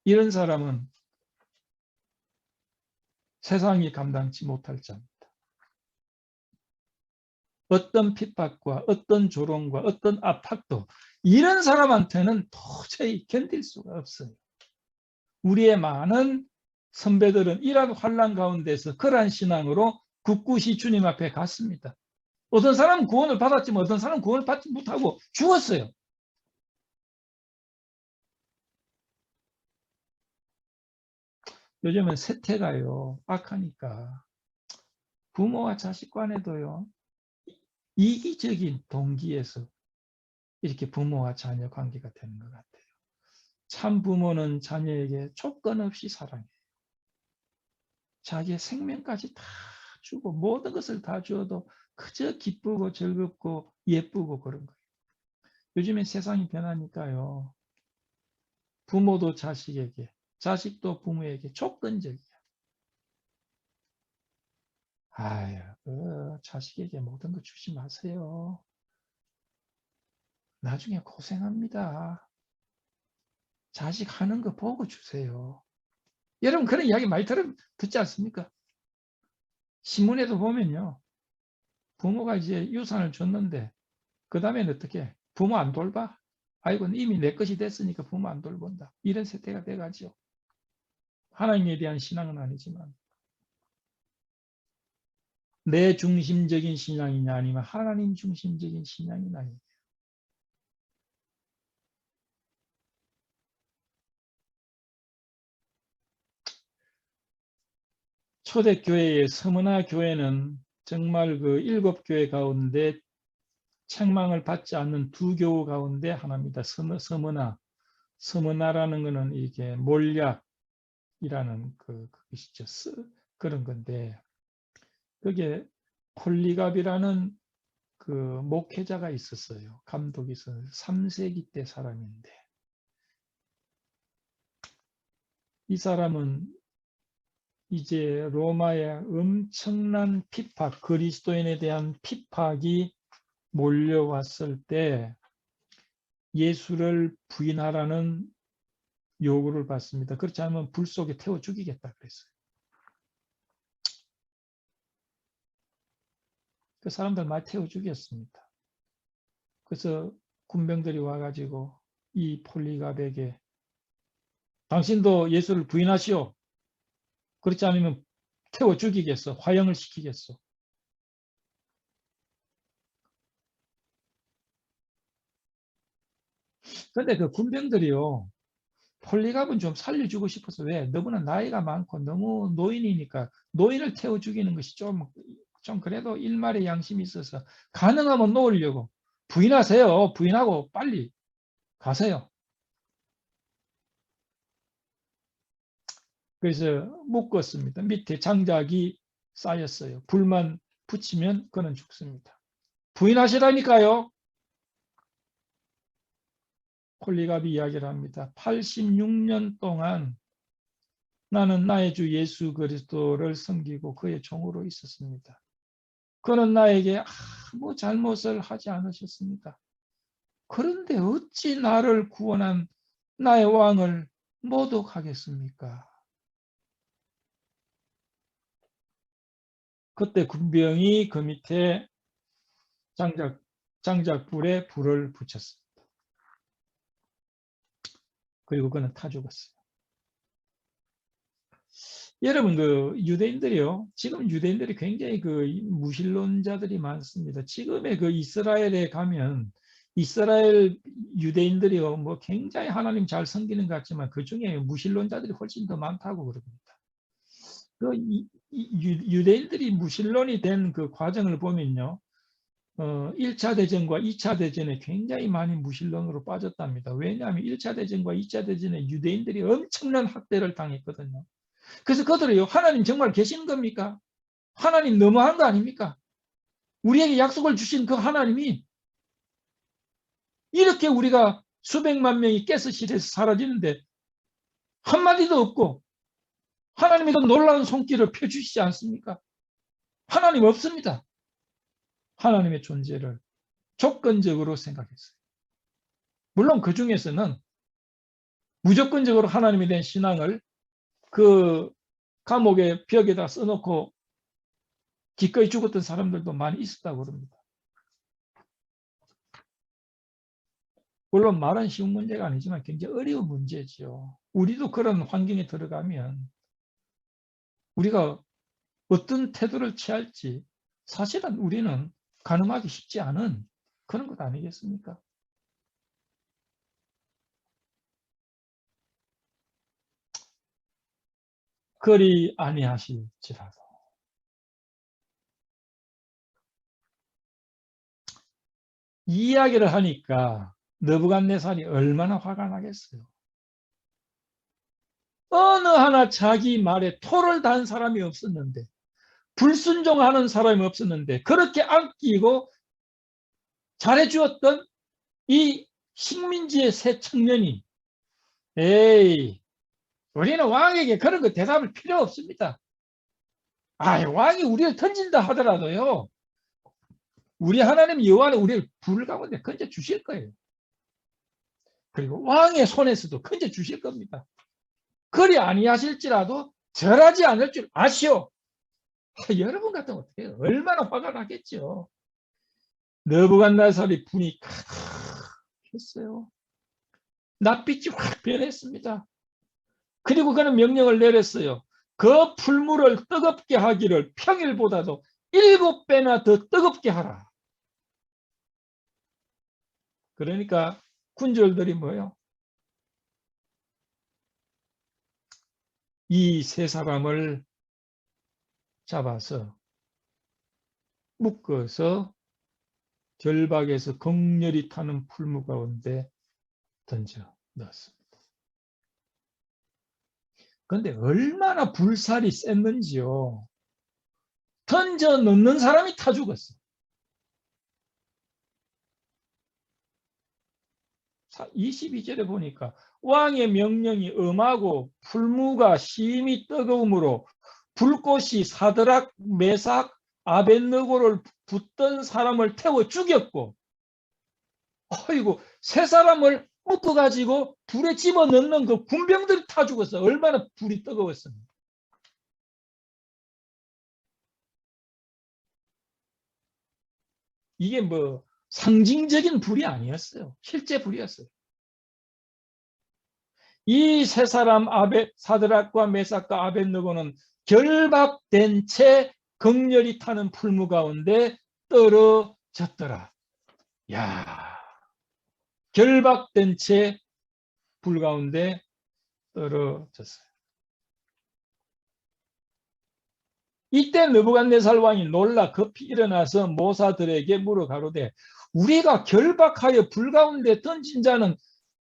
이런 사람은 세상이 감당치 못할 자입니다. 어떤 핍박과 어떤 조롱과 어떤 압박도 이런 사람한테는 도저히 견딜 수가 없어요. 우리의 많은 선배들은 이러한 환난 가운데서 그러한 신앙으로 굳굳이 주님 앞에 갔습니다. 어떤 사람은 구원을 받았지만 어떤 사람은 구원을 받지 못하고 죽었어요. 요즘은 세태가요, 악하니까 부모와 자식 간에도요, 이기적인 동기에서 이렇게 부모와 자녀 관계가 되는 것 같아요. 참 부모는 자녀에게 조건 없이 사랑해요. 자기의 생명까지 다 주고 모든 것을 다 주어도 그저 기쁘고 즐겁고 예쁘고 그런 거예요. 요즘에 세상이 변하니까요. 부모도 자식에게, 자식도 부모에게 조건적이야. 아유, 자식에게 모든 거 주지 마세요. 나중에 고생합니다. 자식 하는 거 보고 주세요. 여러분 그런 이야기 많이 듣지 않습니까? 신문에도 보면요. 부모가 이제 유산을 줬는데 그 다음에는 어떻게? 부모 안 돌봐? 아이고 이미 내 것이 됐으니까 부모 안 돌본다. 이런 세태가 돼가지고 하나님에 대한 신앙은 아니지만 내 중심적인 신앙이냐 아니면 하나님 중심적인 신앙이냐. 초대교회의 서머나 교회는 정말 그 7교회 가운데 책망을 받지 않는 두 교우 가운데 하나입니다. 서머나라는 것은 이게 몰약이라는 그것이죠. 그런 건데 그게 폴리갑이라는 그 목회자가 있었어요. 감독이 있었어요. 3세기 때 사람인데 이 사람은 이제 로마의 엄청난 핍박, 그리스도인에 대한 핍박이 몰려왔을 때 예수를 부인하라는 요구를 받습니다. 그렇지 않으면 불 속에 태워 죽이겠다 그랬어요. 그 사람들 많이 태워 죽였습니다. 그래서 군병들이 와가지고 이 폴리갑에게 당신도 예수를 부인하시오. 그렇지 않으면 태워 죽이겠어. 화형을 시키겠어. 그런데 그 군병들이요. 폴리갑은 좀 살려주고 싶어서 왜? 너무나 나이가 많고 너무 노인이니까 노인을 태워 죽이는 것이 좀 그래도 일말의 양심이 있어서 가능하면 놓으려고 부인하세요. 부인하고 빨리 가세요. 그래서 묶었습니다. 밑에 장작이 쌓였어요. 불만 붙이면 그는 죽습니다. 부인하시라니까요. 폴리갑이 이야기를 합니다. 86년 동안 나는 나의 주 예수 그리스도를 섬기고 그의 종으로 있었습니다. 그는 나에게 아무 잘못을 하지 않으셨습니다. 그런데 어찌 나를 구원한 나의 왕을 모독하겠습니까? 그때 군병이 그 밑에 장작불에 불을 붙였습니다. 그리고 그는 타 죽었어요. 여러분, 유대인들이요. 지금 유대인들이 굉장히 무신론자들이 많습니다. 지금의 이스라엘에 가면 이스라엘 유대인들이요. 뭐 굉장히 하나님 잘 섬기는 것 같지만 그 중에 무신론자들이 훨씬 더 많다고 그럽니다. 유대인들이 무신론이 된 그 과정을 보면요. 1차 대전과 2차 대전에 굉장히 많이 무신론으로 빠졌답니다. 왜냐하면 1차 대전과 2차 대전에 유대인들이 엄청난 학대를 당했거든요. 그래서 그들이요, 하나님 정말 계시는 겁니까? 하나님 너무한 거 아닙니까? 우리에게 약속을 주신 그 하나님이 이렇게 우리가 수백만 명이 가스실에서 사라지는데 한마디도 없고 하나님이 더 놀라운 손길을 펴주시지 않습니까? 하나님 없습니다. 하나님의 존재를 조건적으로 생각했어요. 물론 그 중에서는 무조건적으로 하나님에 대한 신앙을 그 감옥의 벽에다 써놓고 기꺼이 죽었던 사람들도 많이 있었다고 그럽니다. 물론 말은 쉬운 문제가 아니지만 굉장히 어려운 문제죠. 우리도 그런 환경에 들어가면 우리가 어떤 태도를 취할지 사실은 우리는 가늠하기 쉽지 않은 그런 것 아니겠습니까? 그리 아니하실지라도 이 이야기를 하니까 느부갓네살이 얼마나 화가 나겠어요. 어느 하나 자기 말에 토를 단 사람이 없었는데, 불순종하는 사람이 없었는데, 그렇게 아끼고 잘해주었던 이 식민지의 새 청년이, 에이, 우리는 왕에게 그런 거 대답을 필요 없습니다. 왕이 우리를 던진다 하더라도요, 우리 하나님 여호와는 우리를 불 가운데 건져 주실 거예요. 그리고 왕의 손에서도 건져 주실 겁니다. 그리 아니하실지라도 절하지 않을 줄 아시오. 여러분 같으면 어떻게 해요? 얼마나 화가 나겠죠. 느부갓네살이 분이 했어요. 낯빛이 확 변했습니다. 그리고 그는 명령을 내렸어요. 그 풀물을 뜨겁게 하기를 평일보다도 7배나 더 뜨겁게 하라. 그러니까 군졸들이 뭐예요? 이 세 사람을 잡아서 묶어서 결박에서 극렬히 타는 풀무 가운데 던져 넣었습니다. 그런데 얼마나 불살이 셌는지요. 던져 넣는 사람이 타 죽었어요. 22절에 보니까 왕의 명령이 엄하고 풀무가 심히 뜨거움으로 불꽃이 사드락, 메삭, 아벳느고를 붙던 사람을 태워 죽였고, 어이구, 세 사람을 묶어가지고 불에 집어넣는 그 군병들이 타 죽었어. 얼마나 불이 뜨거웠습니까? 이게 뭐 상징적인 불이 아니었어요. 실제 불이었어요. 이 세 사람 사드락과 메삭과 아벳느고는 결박된 채 극렬히 타는 풀무 가운데 떨어졌더라. 야, 결박된 채 불 가운데 떨어졌어요. 이때 느부갓네살 왕이 놀라 급히 일어나서 모사들에게 물어 가로되 우리가 결박하여 불 가운데 던진 자는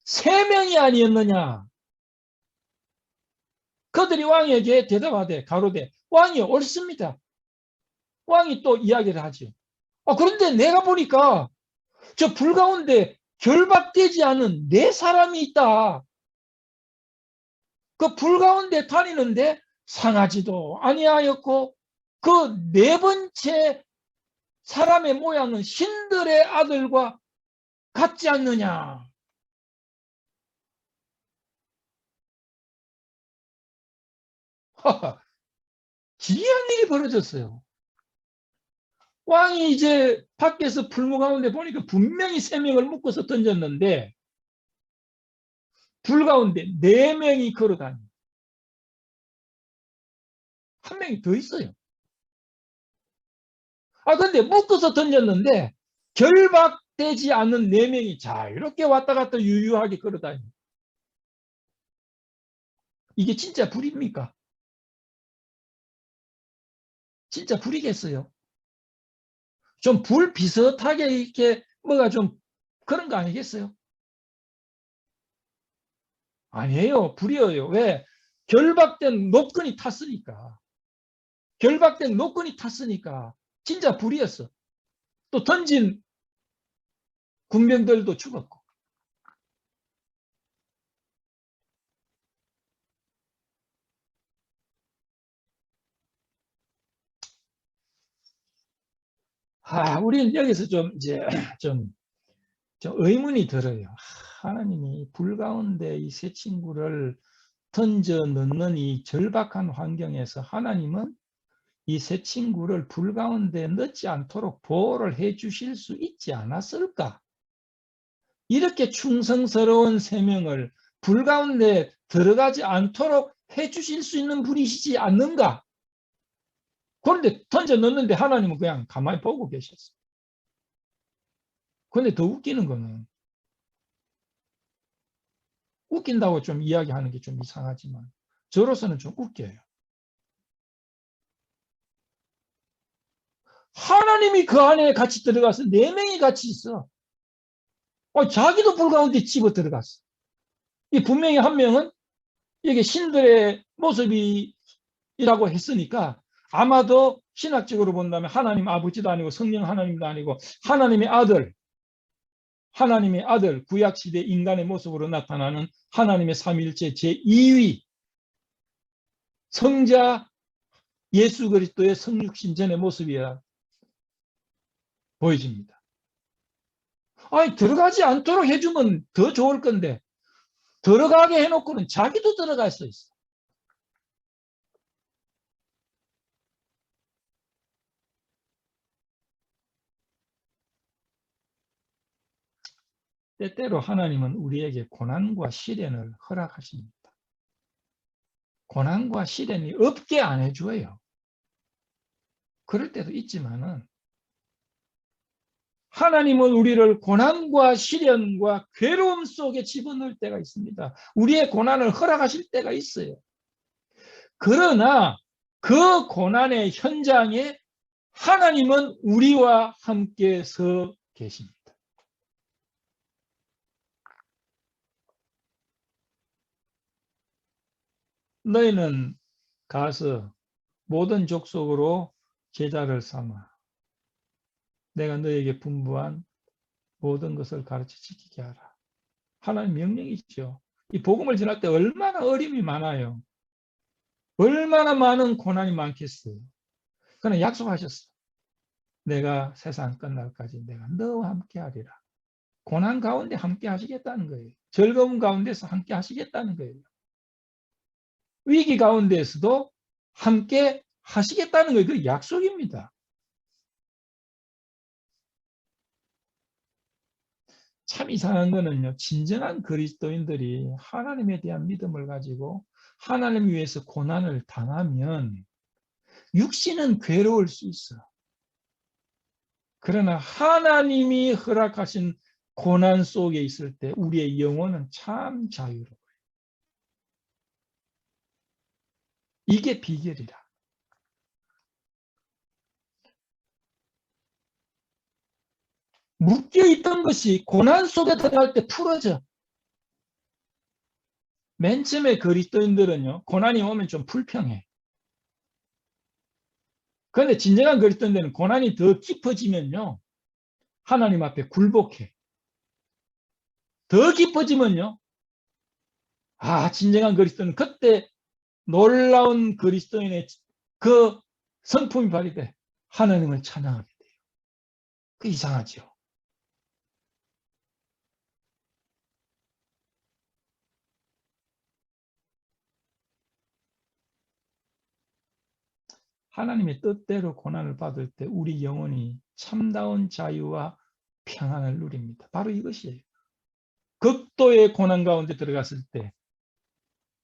3명이 아니었느냐? 그들이 왕에게 대답하되 가로되 왕이 옳습니다. 왕이 또 이야기를 하죠. 그런데 내가 보니까 저 불 가운데 결박되지 않은 4사람이 있다. 그 불 가운데 다니는데 상하지도 아니하였고 그 4번째 사람의 모양은 신들의 아들과 같지 않느냐. 기이한 일이 벌어졌어요. 왕이 이제 밖에서 풀무 가운데 보니까 분명히 3명을 묶어서 던졌는데 불 가운데 4명이 걸어 다니. 한 명이 더 있어요. 근데 묶어서 던졌는데 결박되지 않는 4명이 자유롭게 왔다 갔다 유유하게 걸어 다니. 이게 진짜 불입니까? 진짜 불이겠어요? 좀 불 비슷하게 이렇게 뭐가 좀 그런 거 아니겠어요? 아니에요. 불이에요. 왜? 결박된 노끈이 탔으니까. 결박된 노끈이 탔으니까 진짜 불이었어. 또 던진 군병들도 죽었고. 우리는 여기서 좀 이제 좀 의문이 들어요. 하나님이 불 가운데 이 세 친구를 던져 넣는 이 절박한 환경에서 하나님은 이 세 친구를 불 가운데 넣지 않도록 보호를 해 주실 수 있지 않았을까? 이렇게 충성스러운 세 명을 불 가운데 들어가지 않도록 해 주실 수 있는 분이시지 않는가? 그런데 던져 넣는데 하나님은 그냥 가만히 보고 계셨어요. 그런데 더 웃기는 거는 웃긴다고 좀 이야기하는 게 좀 이상하지만 저로서는 좀 웃겨요. 하나님이 그 안에 같이 들어가서 4명이 같이 있어. 자기도 불 가운데 집어 들어갔어. 이 분명히 한 명은 이게 신들의 모습이라고 했으니까 아마도 신학적으로 본다면 하나님 아버지도 아니고 성령 하나님도 아니고 하나님의 아들 구약시대 인간의 모습으로 나타나는 하나님의 삼위일체 제2위 성자 예수 그리스도의 성육신 전의 모습이야 보여집니다. 들어가지 않도록 해주면 더 좋을 건데 들어가게 해놓고는 자기도 들어갈 수 있어. 때때로 하나님은 우리에게 고난과 시련을 허락하십니다. 고난과 시련이 없게 안 해줘요. 그럴 때도 있지만은 하나님은 우리를 고난과 시련과 괴로움 속에 집어넣을 때가 있습니다. 우리의 고난을 허락하실 때가 있어요. 그러나 그 고난의 현장에 하나님은 우리와 함께 서 계십니다. 너희는 가서 모든 족속으로 제자를 삼아 내가 너에게 분부한 모든 것을 가르쳐 지키게 하라. 하나님 명령이죠. 이 복음을 전할 때 얼마나 어려움이 많아요. 얼마나 많은 고난이 많겠어요. 그러나 약속하셨어. 내가 세상 끝날까지 내가 너와 함께 하리라. 고난 가운데 함께 하시겠다는 거예요. 즐거움 가운데서 함께 하시겠다는 거예요. 위기 가운데서도 함께 하시겠다는 거예요. 그 약속입니다. 참 이상한 거는요. 진정한 그리스도인들이 하나님에 대한 믿음을 가지고 하나님 위해서 고난을 당하면 육신은 괴로울 수 있어. 그러나 하나님이 허락하신 고난 속에 있을 때 우리의 영혼은 참 자유로워요. 이게 비결이라. 묶여있던 것이 고난 속에 들어갈 때 풀어져. 맨 처음에 그리스도인들은요. 고난이 오면 좀 불평해. 그런데 진정한 그리스도인들은 고난이 더 깊어지면요. 하나님 앞에 굴복해. 더 깊어지면요. 진정한 그리스도는 그때 놀라운 그리스도인의 그 성품이 발휘돼 하나님을 찬양하게 돼요. 그 이상하죠. 하나님의 뜻대로 고난을 받을 때 우리 영혼이 참다운 자유와 평안을 누립니다. 바로 이것이에요. 극도의 고난 가운데 들어갔을 때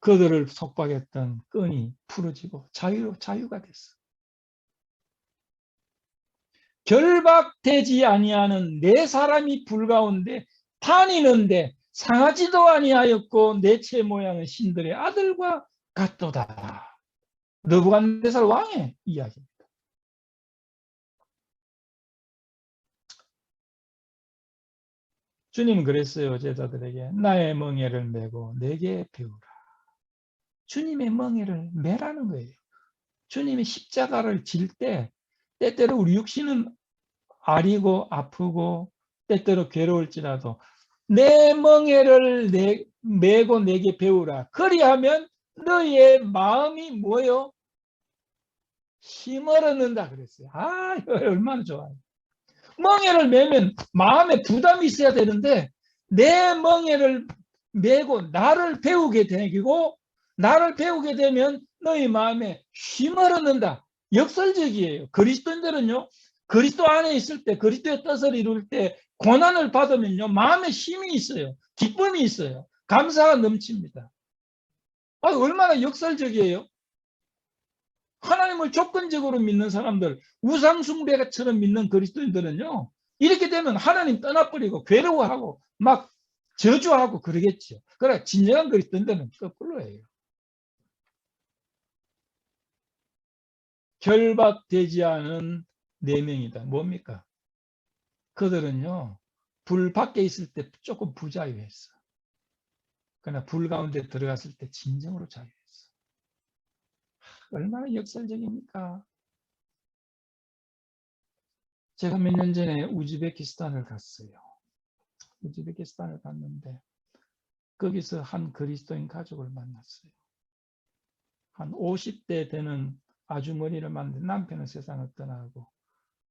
그들을 속박했던 끈이 풀어지고 자유가 됐어. 결박되지 아니하는 내 사람이 불 가운데 다니는데 상하지도 아니하였고 내 체 모양은 신들의 아들과 같도다. 느부갓네살 왕의 이야기입니다. 주님은 그랬어요. 제자들에게 나의 멍에를 메고 내게 배우라. 주님의 멍에를 메라는 거예요. 주님이 십자가를 질 때 때때로 우리 육신은 아리고 아프고 때때로 괴로울지라도 내 멍에를 메고 내게 배우라. 그리하면 너의 마음이 뭐요? 힘을 얻는다 그랬어요. 아, 이거 얼마나 좋아요. 멍에를 메면 마음에 부담이 있어야 되는데 내 멍에를 메고 나를 배우게 되고 나를 배우게 되면 너희 마음에 힘을 얻는다. 역설적이에요. 그리스도인들은요. 그리스도 안에 있을 때 그리스도의 뜻을 이룰 때 고난을 받으면요. 마음에 힘이 있어요. 기쁨이 있어요. 감사가 넘칩니다. 아, 얼마나 역설적이에요. 하나님을 조건적으로 믿는 사람들, 우상숭배처럼 믿는 그리스도인들은요. 이렇게 되면 하나님 떠나버리고 괴로워하고 막 저주하고 그러겠죠. 그러나 진정한 그리스도인들은 거꾸로예요. 결박되지 않은 4명이다. 뭡니까? 그들은요. 불 밖에 있을 때 조금 부자유했어. 그러나 불 가운데 들어갔을 때 진정으로 자유했어. 얼마나 역설적입니까? 제가 몇 년 전에 우즈베키스탄을 갔어요. 우즈베키스탄을 갔는데 거기서 한 그리스도인 가족을 만났어요. 한 50대 되는 아주머니를 만난 남편은 세상을 떠나고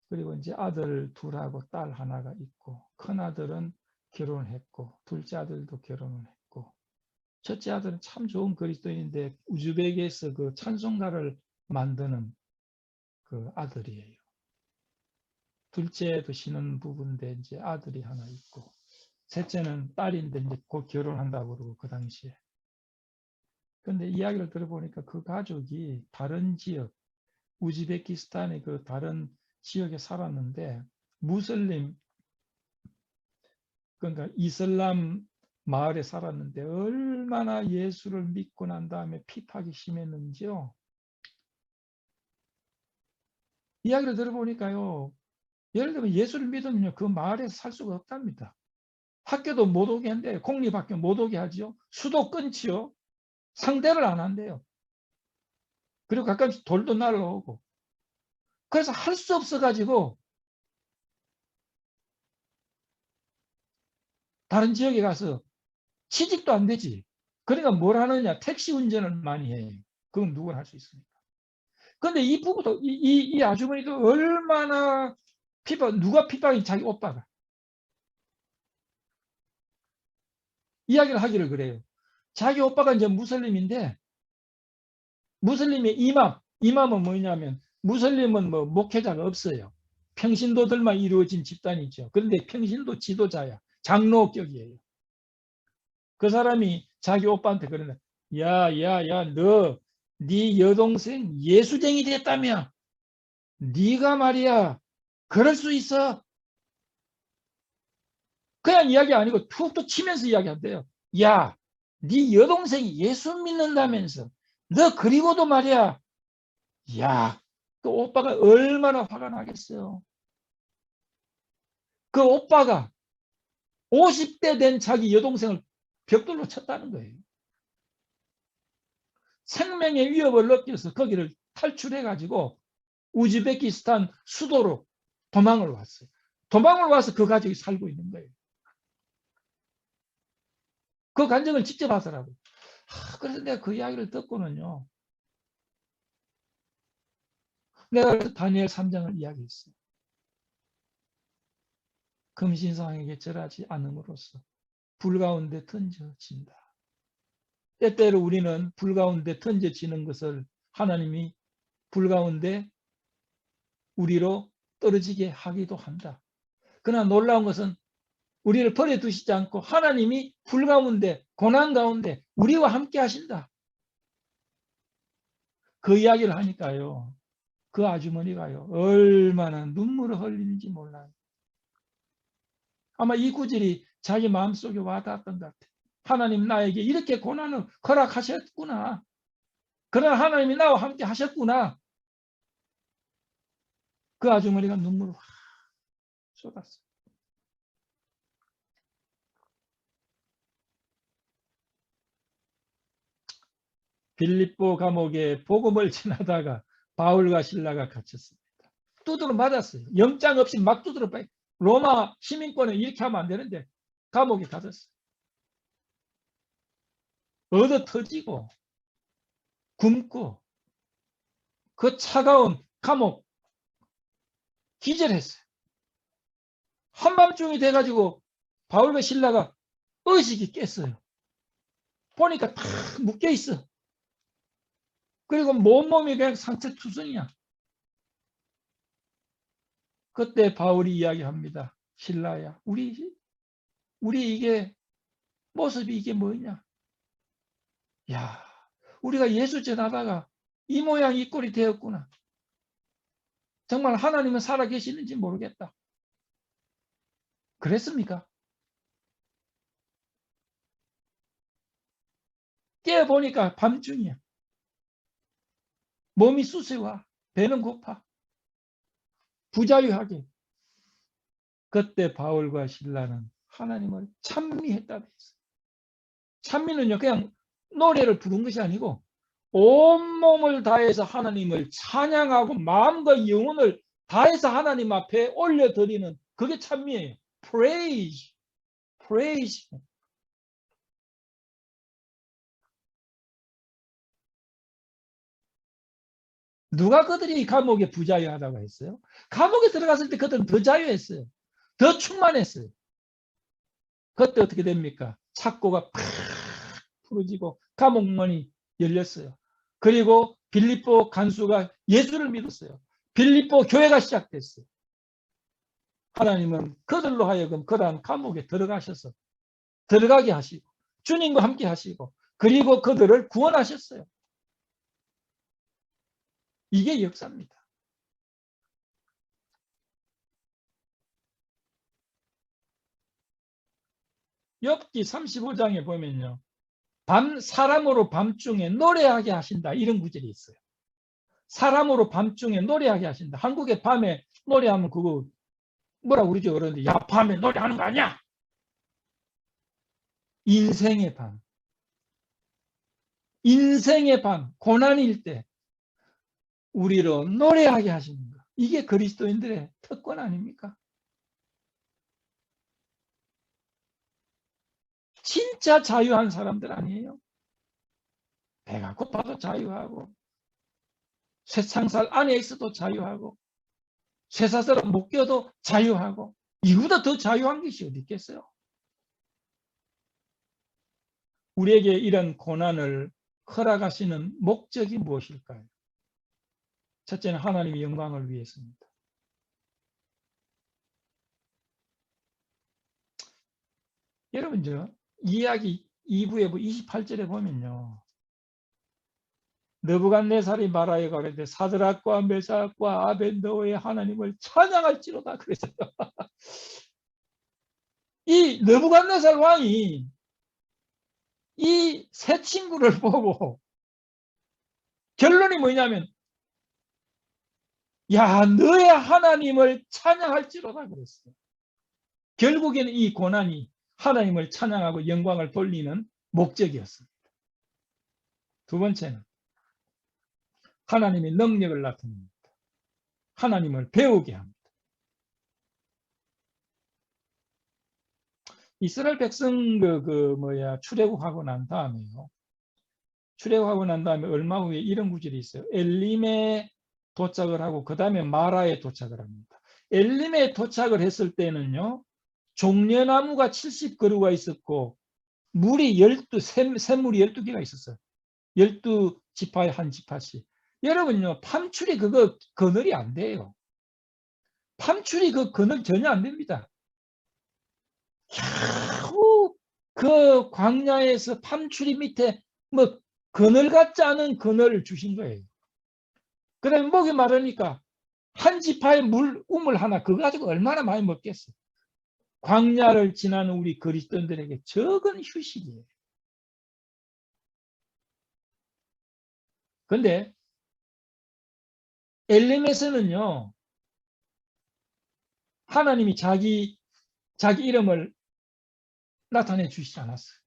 그리고 이제 아들 둘하고 딸 하나가 있고 큰 아들은 결혼했고 둘째 아들도 결혼을 했고 첫째 아들은 참 좋은 그리스도인인데 우즈베키에서 그 찬송가를 만드는 그 아들이에요. 둘째도 신혼 부부인데 이제 아들이 하나 있고 셋째는 딸인데 이제 곧 결혼한다고 그러고 그 당시에. 근데 이야기를 들어보니까 그 가족이 다른 지역, 우즈베키스탄의 그 다른 지역에 살았는데 무슬림, 그러니까 이슬람 마을에 살았는데 얼마나 예수를 믿고 난 다음에 핍박이 심했는지요. 이야기를 들어보니까요. 예를 들면 예수를 믿으면 그 마을에서 살 수가 없답니다. 학교도 못 오게 한대요. 공립학교 못 오게 하지요. 수도 끊지요. 상대를 안 한대요. 그리고 가끔씩 돌도 날라오고. 그래서 할 수 없어가지고 다른 지역에 가서 취직도 안 되지. 그러니까 뭘 하느냐. 택시 운전을 많이 해. 그건 누구나 할 수 있습니다. 그런데 이 부부도, 이 아주머니도 얼마나 누가 핍박이 자기 오빠가. 이야기를 하기를 그래요. 자기 오빠가 이제 무슬림인데, 무슬림의 이맘은 뭐냐면, 무슬림은 뭐 목회자가 없어요. 평신도들만 이루어진 집단이죠. 그런데 평신도 지도자야. 장로격이에요. 그 사람이 자기 오빠한테 그러네. 너, 네 여동생 예수쟁이 됐다며. 네가 말이야. 그럴 수 있어. 그냥 이야기 아니고 툭툭 치면서 이야기한대요. 야, 네 여동생이 예수 믿는다면서. 너 그리고도 말이야. 야, 그 오빠가 얼마나 화가 나겠어요. 그 오빠가 50대 된 자기 여동생을 벽돌로 쳤다는 거예요. 생명의 위협을 느껴서 거기를 탈출해가지고 우즈베키스탄 수도로 도망을 왔어요. 도망을 와서 그 가족이 살고 있는 거예요. 그 간증을 직접 하더라고요. 그래서 내가 그 이야기를 듣고는요. 내가 다니엘 3장을 이야기했어요. 금신상에게 절하지 않음으로써 불 가운데 던져진다. 때때로 우리는 불 가운데 던져지는 것을 하나님이 불 가운데 우리로 떨어지게 하기도 한다. 그러나 놀라운 것은 우리를 버려두시지 않고 하나님이 불 가운데, 고난 가운데 우리와 함께 하신다. 그 이야기를 하니까요, 그 아주머니가요, 얼마나 눈물을 흘리는지 몰라요. 아마 이 구절이 자기 마음속에 와닿았던 것 같아요. 하나님 나에게 이렇게 고난을 허락하셨구나. 그러나 하나님이 나와 함께 하셨구나. 그 아주머니가 눈물을 확 쏟았어요. 빌립보 감옥에 복음을 전하다가 바울과 실라가 갇혔습니다. 두드러 맞았어요. 영장 없이 막 두드러 빠요. 로마 시민권은 이렇게 하면 안 되는데 감옥에 갇혔어요. 얻어 터지고 굶고 그 차가운 감옥 기절했어요. 한밤중이 돼가지고 바울과 실라가 의식이 깼어요. 보니까 다 묶여 있어. 그리고 몸이 그냥 상처투성이야. 그때 바울이 이야기합니다. 실라야, 우리 이게 모습이 이게 뭐냐? 야, 우리가 예수 전하다가 이 모양 이 꼴이 되었구나. 정말 하나님은 살아계시는지 모르겠다. 그랬습니까? 깨어보니까 밤중이야. 몸이 쑤시와 배는 고파. 부자유하게. 그때 바울과 실라는 하나님을 찬미했다. 찬미는요, 그냥 노래를 부른 것이 아니고 온몸을 다해서 하나님을 찬양하고 마음과 영혼을 다해서 하나님 앞에 올려드리는 그게 찬미예요. Praise. Praise. 누가 그들이 감옥에 부자유하다고 했어요? 감옥에 들어갔을 때 그들은 더 자유했어요. 더 충만했어요. 그때 어떻게 됩니까? 착고가 팍 풀어지고 감옥문이 열렸어요. 그리고 빌립보 간수가 예수를 믿었어요. 빌립보 교회가 시작됐어요. 하나님은 그들로 하여금 그러한 감옥에 들어가게 하시고 주님과 함께 하시고 그리고 그들을 구원하셨어요. 이게 역사입니다. 욥기 35장에 보면요. 사람으로 밤중에 노래하게 하신다. 이런 구절이 있어요. 사람으로 밤중에 노래하게 하신다. 한국에 밤에 노래하면 그거 뭐라고 그러죠? 그런데 야, 밤에 노래하는 거 아니야? 인생의 밤. 인생의 밤, 고난일 때 우리로 노래하게 하시는 것. 이게 그리스도인들의 특권 아닙니까? 진짜 자유한 사람들 아니에요? 배가 고파도 자유하고 쇠창살 안에 있어도 자유하고 쇠사슬을 못 껴도 자유하고 이보다 더 자유한 것이 어디 있겠어요? 우리에게 이런 고난을 허락하시는 목적이 무엇일까요? 첫째는 하나님의 영광을 위해서입니다. 여러분, 이야기 2부에 28절에 보면요. 느부갓네살이 말하여 가로되 사드락과 메삭과 아벤느고의 하나님을 찬양할지로다 그랬어요. 이 느부갓네살 왕이 이 세 친구를 보고 결론이 뭐냐면 야, 너의 하나님을 찬양할지로다 그랬어요. 결국에는 이 고난이 하나님을 찬양하고 영광을 돌리는 목적이었습니다. 두 번째는 하나님의 능력을 나타냅니다. 하나님을 배우게 합니다. 이스라엘 백성 출애굽하고 난 다음에요. 출애굽하고 난 다음에 얼마 후에 이런 구절이 있어요. 엘림에 도착을 하고 그 다음에 마라에 도착을 합니다. 엘림에 도착을 했을 때는요. 종려나무가 70그루가 있었고 물이 샘물이 12개가 있었어요. 12지파에 한 지파씩. 여러분요, 팜출이 그거 그늘이 안 돼요. 팜출이 그 그늘 전혀 안 됩니다. 겨우 그 광야에서 팜추리 밑에 뭐 그늘 같지 않은 그늘을 주신 거예요. 그 다음에 목이 마르니까 한 지파의 우물 하나 그거 가지고 얼마나 많이 먹겠어. 광야를 지나는 우리 그리스도인들에게 적은 휴식이에요. 근데 엘림에서는요, 하나님이 자기 이름을 나타내 주시지 않았어요.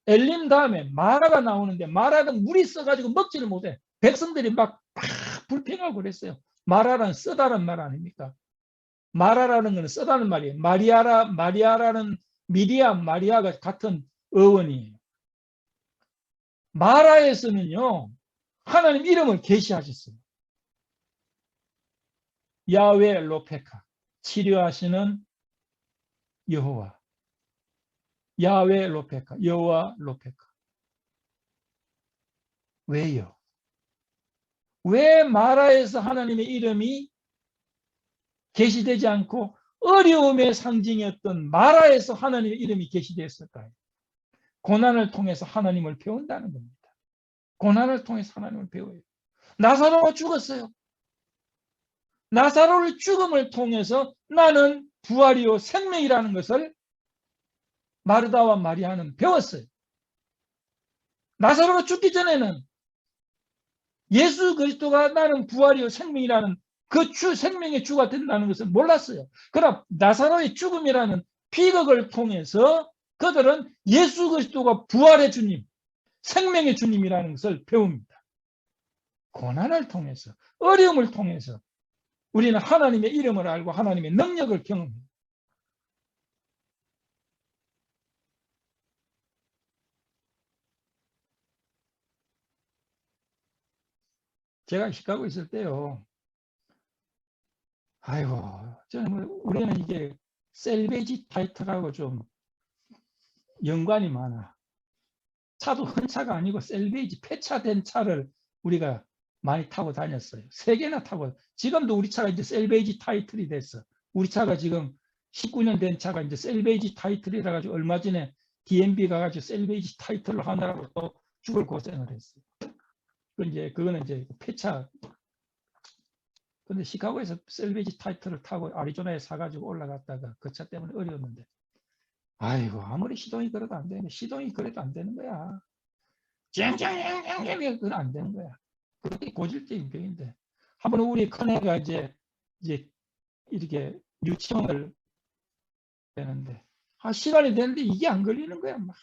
엘림 다음에 마라가 나오는데 마라는 물이 써가지고 먹지를 못해. 백성들이 막 불평하고 그랬어요. 마라는 쓰다는 말 아닙니까? 마라라는 것은 쓰다는 말이에요. 마리아라는 미리암, 마리아가 같은 어원이에요. 마라에서는요, 하나님 이름을 계시하셨어요. 야훼 로페카, 치료하시는 여호와. 야훼 로페카, 여호와 로페카. 왜요? 왜 마라에서 하나님의 이름이 계시되지 않고 어려움의 상징이었던 마라에서 하나님의 이름이 계시되었을까요? 고난을 통해서 하나님을 배운다는 겁니다. 고난을 통해서 하나님을 배워요. 나사로가 죽었어요. 나사로의 죽음을 통해서 나는 부활이요 생명이라는 것을 마르다와 마리아는 배웠어요. 나사로가 죽기 전에는 예수 그리스도가 나는 부활이요 생명이라는 그 생명의 주가 된다는 것을 몰랐어요. 그러나 나사로의 죽음이라는 비극을 통해서 그들은 예수 그리스도가 부활의 주님, 생명의 주님이라는 것을 배웁니다. 고난을 통해서, 어려움을 통해서 우리는 하나님의 이름을 알고 하나님의 능력을 경험해요. 제가 시카고 있을 때요. 아이고, 저는 우리는 이게 셀베이지 타이틀하고 좀 연관이 많아. 차도 헌차가 아니고 셀베이지 폐차된 차를 우리가 많이 타고 다녔어요. 3개나 타고. 지금도 우리 차가 이제 셀베이지 타이틀이 됐어. 우리 차가 지금 19년 된 차가 이제 셀베이지 타이틀이라 가지고 얼마 전에 DMV 가가지고 셀베이지 타이틀로 하느라고 또 죽을 고생을 했어요. 그거는 이제 폐차. 근데 시카고에서 셀베이지 타이틀을 타고 아리조나에 사가지고 올라갔다가 그 차 때문에 어려웠는데, 아이고, 아무리 시동이 그래도 안 되네. 시동이 그래도 안 되는 거야. 쨍쨍쨍쨍쨍 그건 안 되는 거야. 그게 고질적인 병인데. 한번 우리 큰애가 이제 이렇게 유치원을 되는데, 시간이 되는데 이게 안 걸리는 거야. 막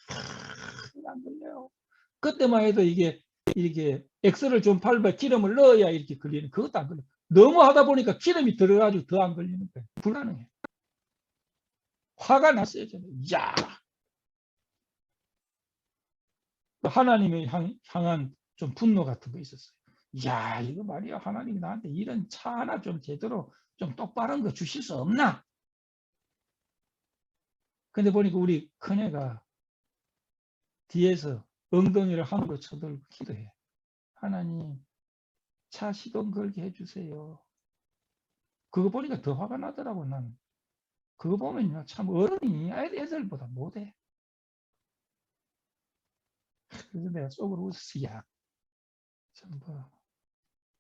안 걸려요. 그때만 해도 이게 엑셀을 좀 밟아 기름을 넣어야 이렇게 걸리는, 그것도 안 걸려. 너무 하다 보니까 기름이 들어가지고 더 안 걸리는 거야. 불가능해. 화가 났어요, 저는. 야, 하나님의 향한 좀 분노 같은 거 있었어요. 야, 이거 말이야. 하나님이 나한테 이런 차 하나 좀 제대로 좀 똑바른 거 주실 수 없나? 근데 보니까 우리 큰애가 뒤에서 엉덩이를 하늘로 쳐들고 기도해. 하나님, 차 시동 걸게 해주세요. 그거 보니까 더 화가 나더라고, 나는. 그거 보면요, 참 어른이 애들보다 못해. 그래서 내가 속으로 웃었어. 야, 참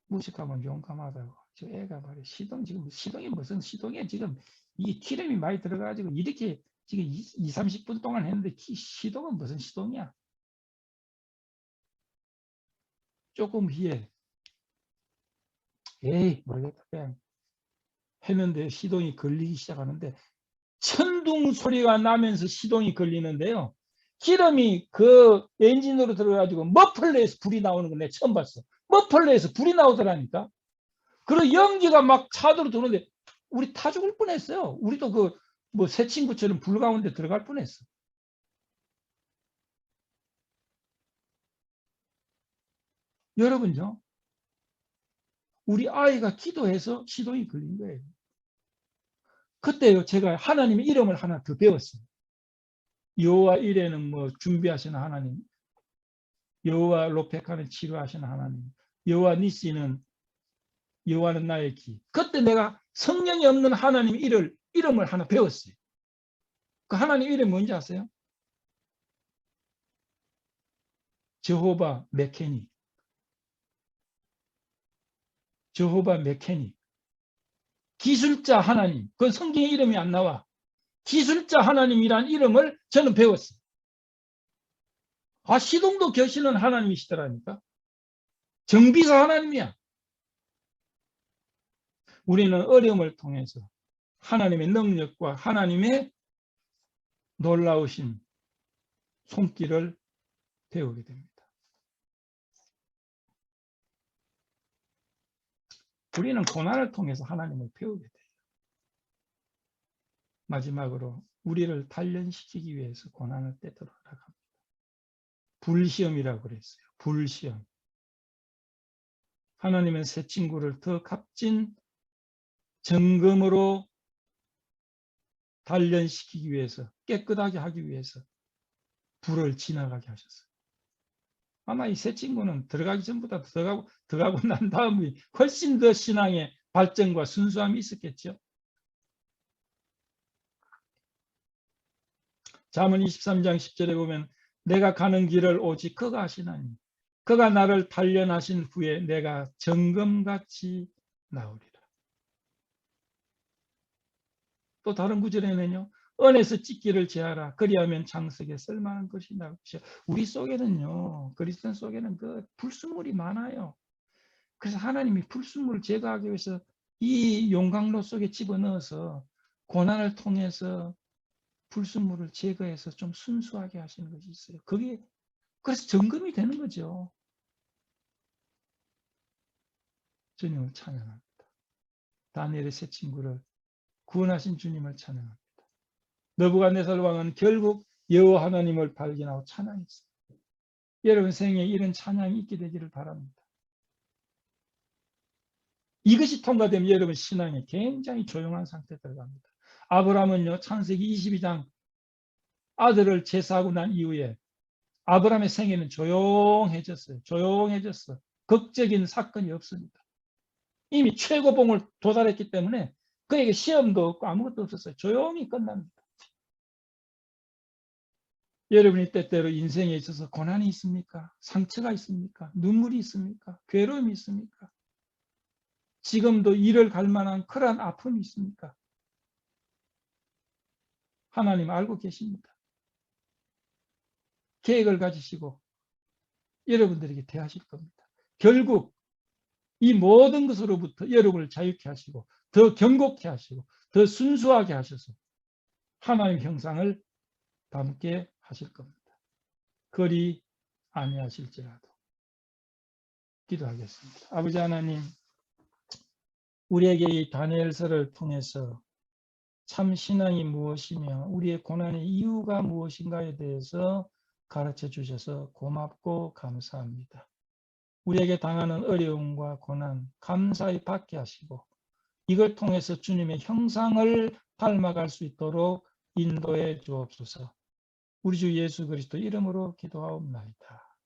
무식하면 용감하다고. 저 애가 말이야, 지금 시동이 무슨 시동이야. 지금 이 기름이 많이 들어가가지고 이렇게 지금 30분 동안 했는데 시동은 무슨 시동이야. 조금 뒤에 에이 모르겠다 그냥 했는데 시동이 걸리기 시작하는데 천둥 소리가 나면서 시동이 걸리는데요. 기름이 그 엔진으로 들어가지고 머플러에서 불이 나오는 거 내가 처음 봤어. 머플러에서 불이 나오더라니까. 그리고 연기가 막 차도로 들어오는데 우리 타 죽을 뻔했어요. 우리도 그 뭐 새 친구처럼 불 가운데 들어갈 뻔했어. 여러분요, 우리 아이가 기도해서 시동이 걸린 거예요. 그때요, 제가 하나님의 이름을 하나 더 배웠어요. 여호와 이레는 뭐 준비하시는 하나님, 여호와 로페카는 치료하시는 하나님, 여호와 니시는 여호와는 나의 기. 그때 내가 성령이 없는 하나님 이름을 하나 배웠어요. 그 하나님 이름이 뭔지 아세요? 저호바 메케닉. 저호바 메케닉. 기술자 하나님. 그건 성경에 이름이 안 나와. 기술자 하나님이란 이름을 저는 배웠어요. 아, 시동도 겨시는 하나님이시더라니까. 정비사 하나님이야. 우리는 어려움을 통해서 하나님의 능력과 하나님의 놀라우신 손길을 배우게 됩니다. 우리는 고난을 통해서 하나님을 배우게 돼요. 마지막으로 우리를 단련시키기 위해서 고난을 때도록 합니다. 불시험이라고 그랬어요. 불시험. 하나님은 새 친구를 더 값진 정금으로 단련시키기 위해서, 깨끗하게 하기 위해서 불을 지나가게 하셨어요. 아마 이 새 친구는 들어가기 전보다 들어가고 난 다음에 훨씬 더 신앙의 발전과 순수함이 있었겠죠. 잠언 23장 10절에 보면 내가 가는 길을 오직 그가 아시나니 그가 나를 단련하신 후에 내가 정금같이 나오리라. 또 다른 구절에는요. 은에서 찢기를 제하라. 그리하면 장석에 쓸만한 것이 나올 것이야. 우리 속에는요. 그리스도 속에는 그 불순물이 많아요. 그래서 하나님이 불순물을 제거하기 위해서 이 용광로 속에 집어넣어서 고난을 통해서 불순물을 제거해서 좀 순수하게 하시는 것이 있어요. 그게 그래서 점검이 되는 거죠. 주님을 찬양합니다. 다니엘의 새 친구를 구원하신 주님을 찬양합니다. 느부갓네살 왕은 결국 여호와 하나님을 발견하고 찬양했어요. 여러분 생에 이런 찬양이 있게 되기를 바랍니다. 이것이 통과되면 여러분 신앙에 굉장히 조용한 상태에 들어갑니다. 아브라함은요, 창세기 22장 아들을 제사하고 난 이후에 아브라함의 생애는 조용해졌어요. 조용해졌어. 극적인 사건이 없습니다. 이미 최고봉을 도달했기 때문에 그에게 시험도 없고 아무것도 없었어요. 조용히 끝납니다. 여러분이 때때로 인생에 있어서 고난이 있습니까? 상처가 있습니까? 눈물이 있습니까? 괴로움이 있습니까? 지금도 이를 갈 만한 그러한 아픔이 있습니까? 하나님 알고 계십니다. 계획을 가지시고 여러분들에게 대하실 겁니다. 결국 이 모든 것으로부터 여러분을 자유케 하시고 더 견고케 하시고 더 순수하게 하셔서 하나님의 형상을 담게 하실 겁니다. 그리 아니하실지라도. 기도하겠습니다. 아버지 하나님, 우리에게 이 다니엘서를 통해서 참 신앙이 무엇이며 우리의 고난의 이유가 무엇인가에 대해서 가르쳐 주셔서 고맙고 감사합니다. 우리에게 당하는 어려움과 고난 감사히 받게 하시고 이걸 통해서 주님의 형상을 닮아갈 수 있도록 인도해 주옵소서. 우리 주 예수 그리스도 이름으로 기도하옵나이다.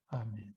아멘.